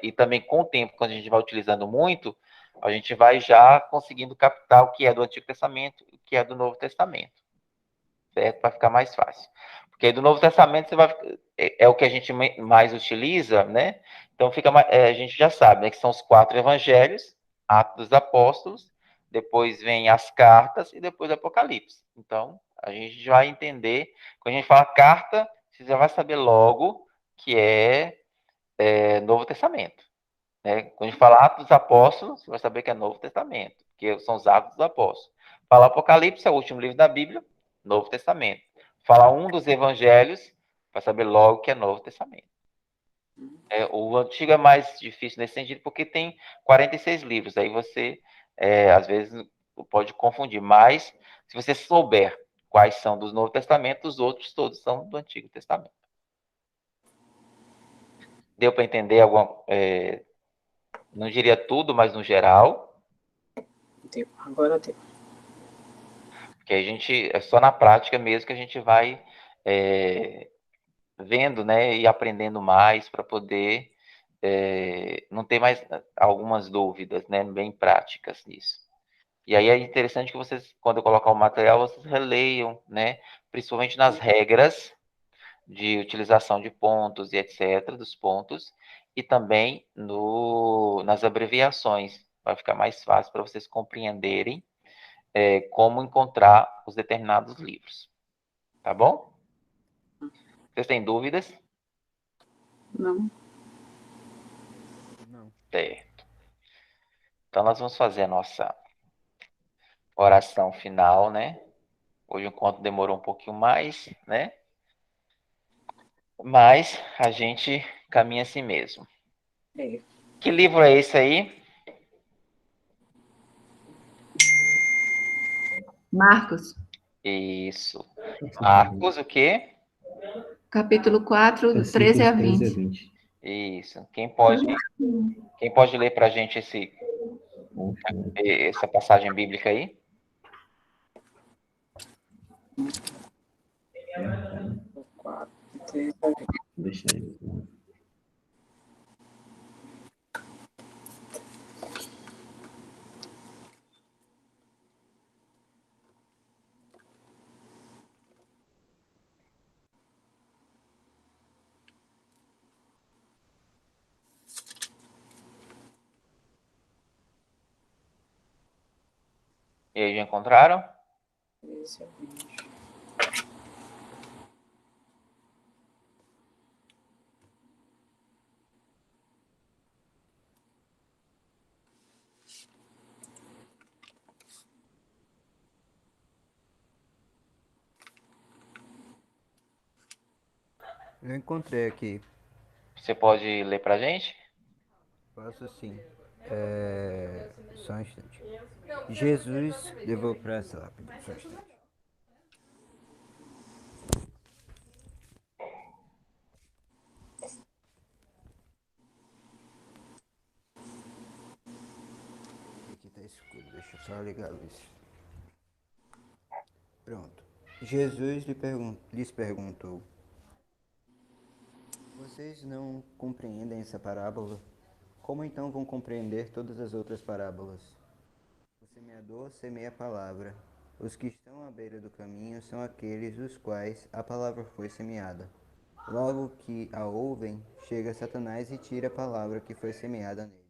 Speaker 2: E também com o tempo, quando a gente vai utilizando muito, a gente vai já conseguindo captar o que é do Antigo Testamento e o que é do Novo Testamento, certo? Para ficar mais fácil. Porque do Novo Testamento você vai, é o que a gente mais utiliza, né? Então a gente já sabe, né, que são os 4 evangelhos, Atos dos Apóstolos, depois vem as cartas e depois Apocalipse. Então, a gente vai entender, quando a gente fala carta, você já vai saber logo que é Novo Testamento. Né? Quando a gente fala Atos dos Apóstolos, você vai saber que é Novo Testamento, que são os Atos dos Apóstolos. Fala Apocalipse, é o último livro da Bíblia, Novo Testamento. Fala um dos evangelhos, vai saber logo que é Novo Testamento. O antigo é mais difícil nesse sentido, porque tem 46 livros. Aí você, às vezes, pode confundir. Mas, se você souber quais são dos Novo Testamento, os outros todos são do Antigo Testamento. Deu para entender não diria tudo, mas no geral?
Speaker 3: Agora deu.
Speaker 2: Porque a gente, é só na prática mesmo que a gente vai vendo, né, e aprendendo mais para poder não ter mais algumas dúvidas, né, bem práticas nisso. E aí é interessante que vocês, quando eu colocar o material, vocês releiam, né, principalmente nas regras de utilização de pontos e etc., dos pontos, e também nas abreviações, vai ficar mais fácil para vocês compreenderem como encontrar os determinados livros. Tá bom? Vocês têm dúvidas?
Speaker 3: Não.
Speaker 10: Não.
Speaker 2: Certo. Então, nós vamos fazer a nossa oração final, né? Hoje o encontro demorou um pouquinho mais, né? Mas a gente caminha assim mesmo.
Speaker 3: É.
Speaker 2: Que livro é esse aí?
Speaker 6: Marcos,
Speaker 2: Isso. Marcos, o quê?
Speaker 6: capítulo 4, do 13
Speaker 1: Versículos
Speaker 6: a
Speaker 1: 13 a
Speaker 6: 20.
Speaker 1: 20.
Speaker 2: Isso. Quem pode ler para a gente essa passagem bíblica aí?
Speaker 1: Deixa aí.
Speaker 2: E aí, já encontraram?
Speaker 10: Eu encontrei aqui.
Speaker 2: Você pode ler para a gente?
Speaker 10: Posso sim. Só um instante. Jesus, eu vou para essa lápide. Só um instante. Aqui tá escuro, deixa eu só ligar a luz. Pronto. Jesus lhes perguntou: Vocês não compreendem essa parábola? Como então vão compreender todas as outras parábolas? O semeador semeia a palavra. Os que estão à beira do caminho são aqueles dos quais a palavra foi semeada. Logo que a ouvem, chega Satanás e tira a palavra que foi semeada nele.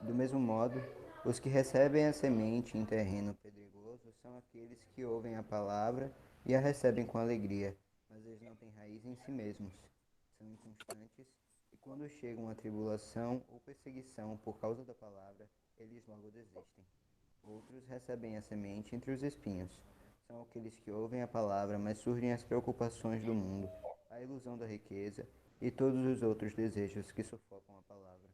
Speaker 10: Do mesmo modo, os que recebem a semente em terreno pedregoso são aqueles que ouvem a palavra e a recebem com alegria, mas eles não têm raiz em si mesmos. São inconstantes e quando chega uma tribulação ou perseguição por causa da palavra, eles logo desistem. Outros recebem a semente entre os espinhos. São aqueles que ouvem a palavra, mas surgem as preocupações do mundo, a ilusão da riqueza e todos os outros desejos que sufocam a palavra.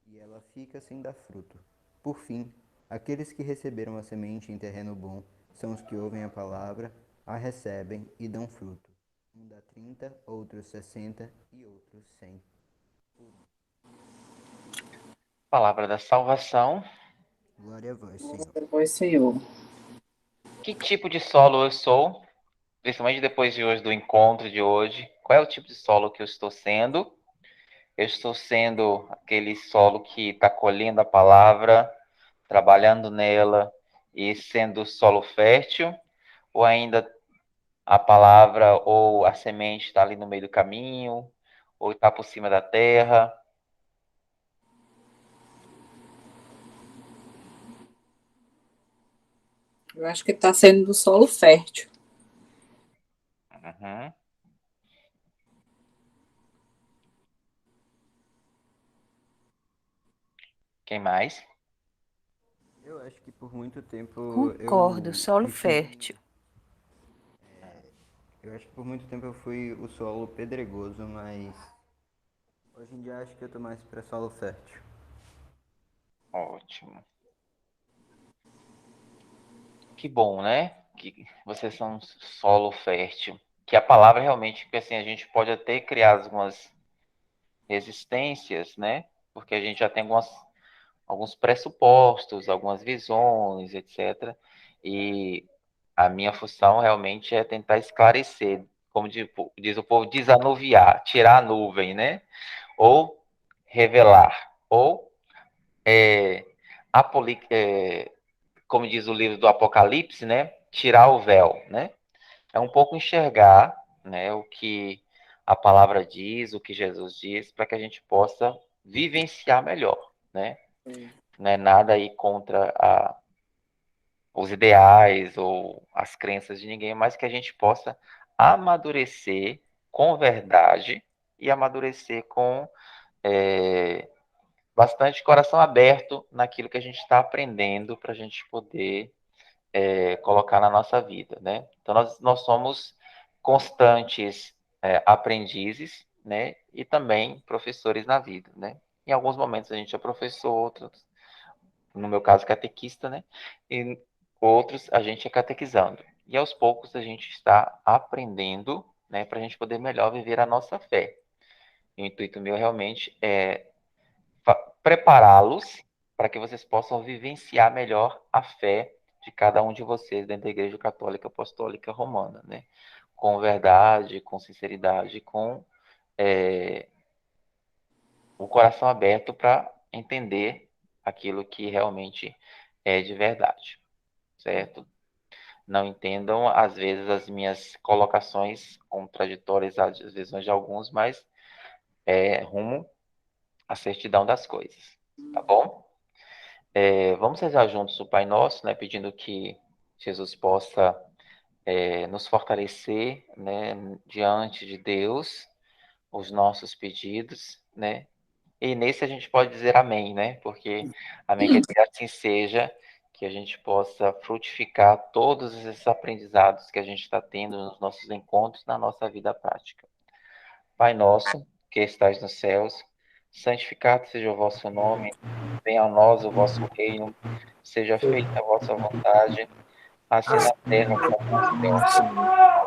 Speaker 10: E ela fica sem dar fruto. Por fim, aqueles que receberam a semente em terreno bom são os que ouvem a palavra, a recebem e dão fruto. Um dá 30, outros 60 e outros 100.
Speaker 2: Palavra da salvação.
Speaker 10: Glória a vós, Senhor.
Speaker 3: Pois, Senhor.
Speaker 2: Que tipo de solo eu sou? Principalmente depois de hoje, do encontro de hoje. Qual é o tipo de solo que eu estou sendo? Eu estou sendo aquele solo que está colhendo a palavra, trabalhando nela e sendo solo fértil? Ou ainda a palavra ou a semente está ali no meio do caminho? Ou está por cima da terra?
Speaker 3: Eu acho que está sendo do solo fértil.
Speaker 2: Uhum. Quem mais?
Speaker 10: Eu acho que por muito tempo
Speaker 9: Concordo, solo
Speaker 10: eu tive,
Speaker 9: fértil.
Speaker 10: Eu acho que por muito tempo eu fui o solo pedregoso, mas hoje em dia acho que eu tô mais para solo fértil.
Speaker 2: Ótimo. Que bom, né? Que vocês são um solo fértil. Que a palavra realmente, porque assim, a gente pode até criar algumas resistências, né? Porque a gente já tem alguns pressupostos, algumas visões, etc. E a minha função realmente é tentar esclarecer, como diz o povo, desanuviar, tirar a nuvem, né? Ou revelar, ou como diz o livro do Apocalipse, né? Tirar o véu, né? É um pouco enxergar, né, o que a palavra diz, o que Jesus diz, para que a gente possa vivenciar melhor, né? Não é nada aí contra os ideais ou as crenças de ninguém, mas que a gente possa amadurecer com verdade e amadurecer com bastante coração aberto naquilo que a gente está aprendendo para a gente poder colocar na nossa vida, né? Então, nós somos constantes aprendizes, né? E também professores na vida, né? Em alguns momentos a gente é professor, outros, no meu caso, catequista, né? E outros a gente é catequizando. E aos poucos a gente está aprendendo, né? Para a gente poder melhor viver a nossa fé. O intuito meu realmente é prepará-los para que vocês possam vivenciar melhor a fé de cada um de vocês dentro da Igreja Católica Apostólica Romana, né? Com verdade, com sinceridade, com o coração aberto para entender aquilo que realmente é de verdade, certo? Não entendam, às vezes, as minhas colocações contraditórias às visões de alguns, mas rumo à certidão das coisas, tá bom? Vamos rezar juntos o Pai Nosso, né, pedindo que Jesus possa nos fortalecer, né, diante de Deus, os nossos pedidos, né? E nesse a gente pode dizer amém, né? Porque amém quer dizer assim seja, que a gente possa frutificar todos esses aprendizados que a gente está tendo nos nossos encontros, na nossa vida prática. Pai nosso, que estais nos céus, santificado seja o vosso nome, venha a nós o vosso reino, seja feita a vossa vontade, assim na terra como no céu.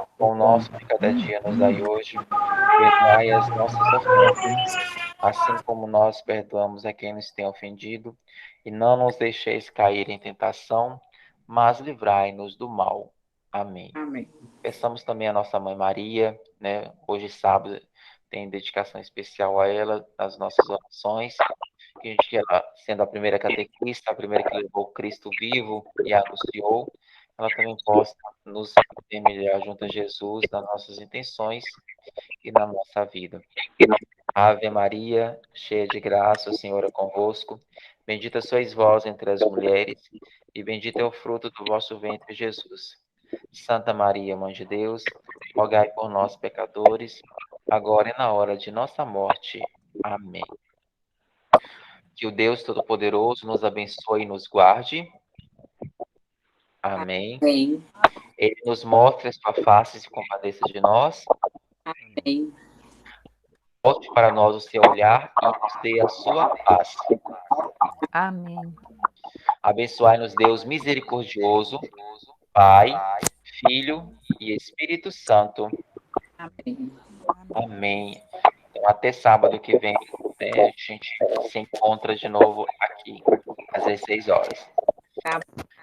Speaker 2: O pão nosso de cada dia nos dai hoje, perdoai as nossas ofensas, assim como nós perdoamos a quem nos tem ofendido, e não nos deixeis cair em tentação, mas livrai-nos do mal. Amém.
Speaker 3: Amém.
Speaker 2: Peçamos também a nossa mãe Maria, né? Hoje sábado tem dedicação especial a ela, as nossas orações, que ela, sendo a primeira catequista, a primeira que levou Cristo vivo e anunciou, ela também possa nos semelhar junto a Jesus nas nossas intenções e na nossa vida. Ave Maria, cheia de graça, o Senhor é convosco. Bendita sois vós entre as mulheres, e bendito é o fruto do vosso ventre, Jesus. Santa Maria, Mãe de Deus, rogai por nós, pecadores, agora e na hora de nossa morte. Amém. Que o Deus Todo-Poderoso nos abençoe e nos guarde. Amém.
Speaker 3: Amém.
Speaker 2: Ele nos mostre a sua face e se compadeça de nós.
Speaker 3: Amém.
Speaker 2: Volte para nós o seu olhar e nos dê a sua paz.
Speaker 9: Amém.
Speaker 2: Abençoai-nos, Deus misericordioso, Pai, Filho e Espírito Santo.
Speaker 3: Amém.
Speaker 2: Amém. Então, até sábado que vem, né, a gente se encontra de novo aqui, às 16 horas.
Speaker 3: Tá.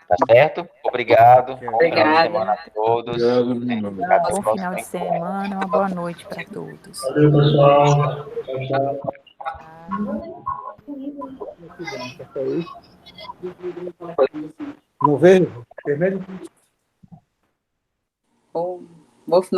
Speaker 2: Tá certo? Obrigado. Bom final de
Speaker 3: Obrigada.
Speaker 2: semana a todos.
Speaker 5: Obrigado,
Speaker 2: Até o
Speaker 9: Bom
Speaker 2: próximo
Speaker 9: final de
Speaker 2: encontro.
Speaker 9: semana, uma boa noite para todos.
Speaker 11: Valeu, pessoal. Tchau, tchau. Não vejo? Vermelho?
Speaker 3: Bom final.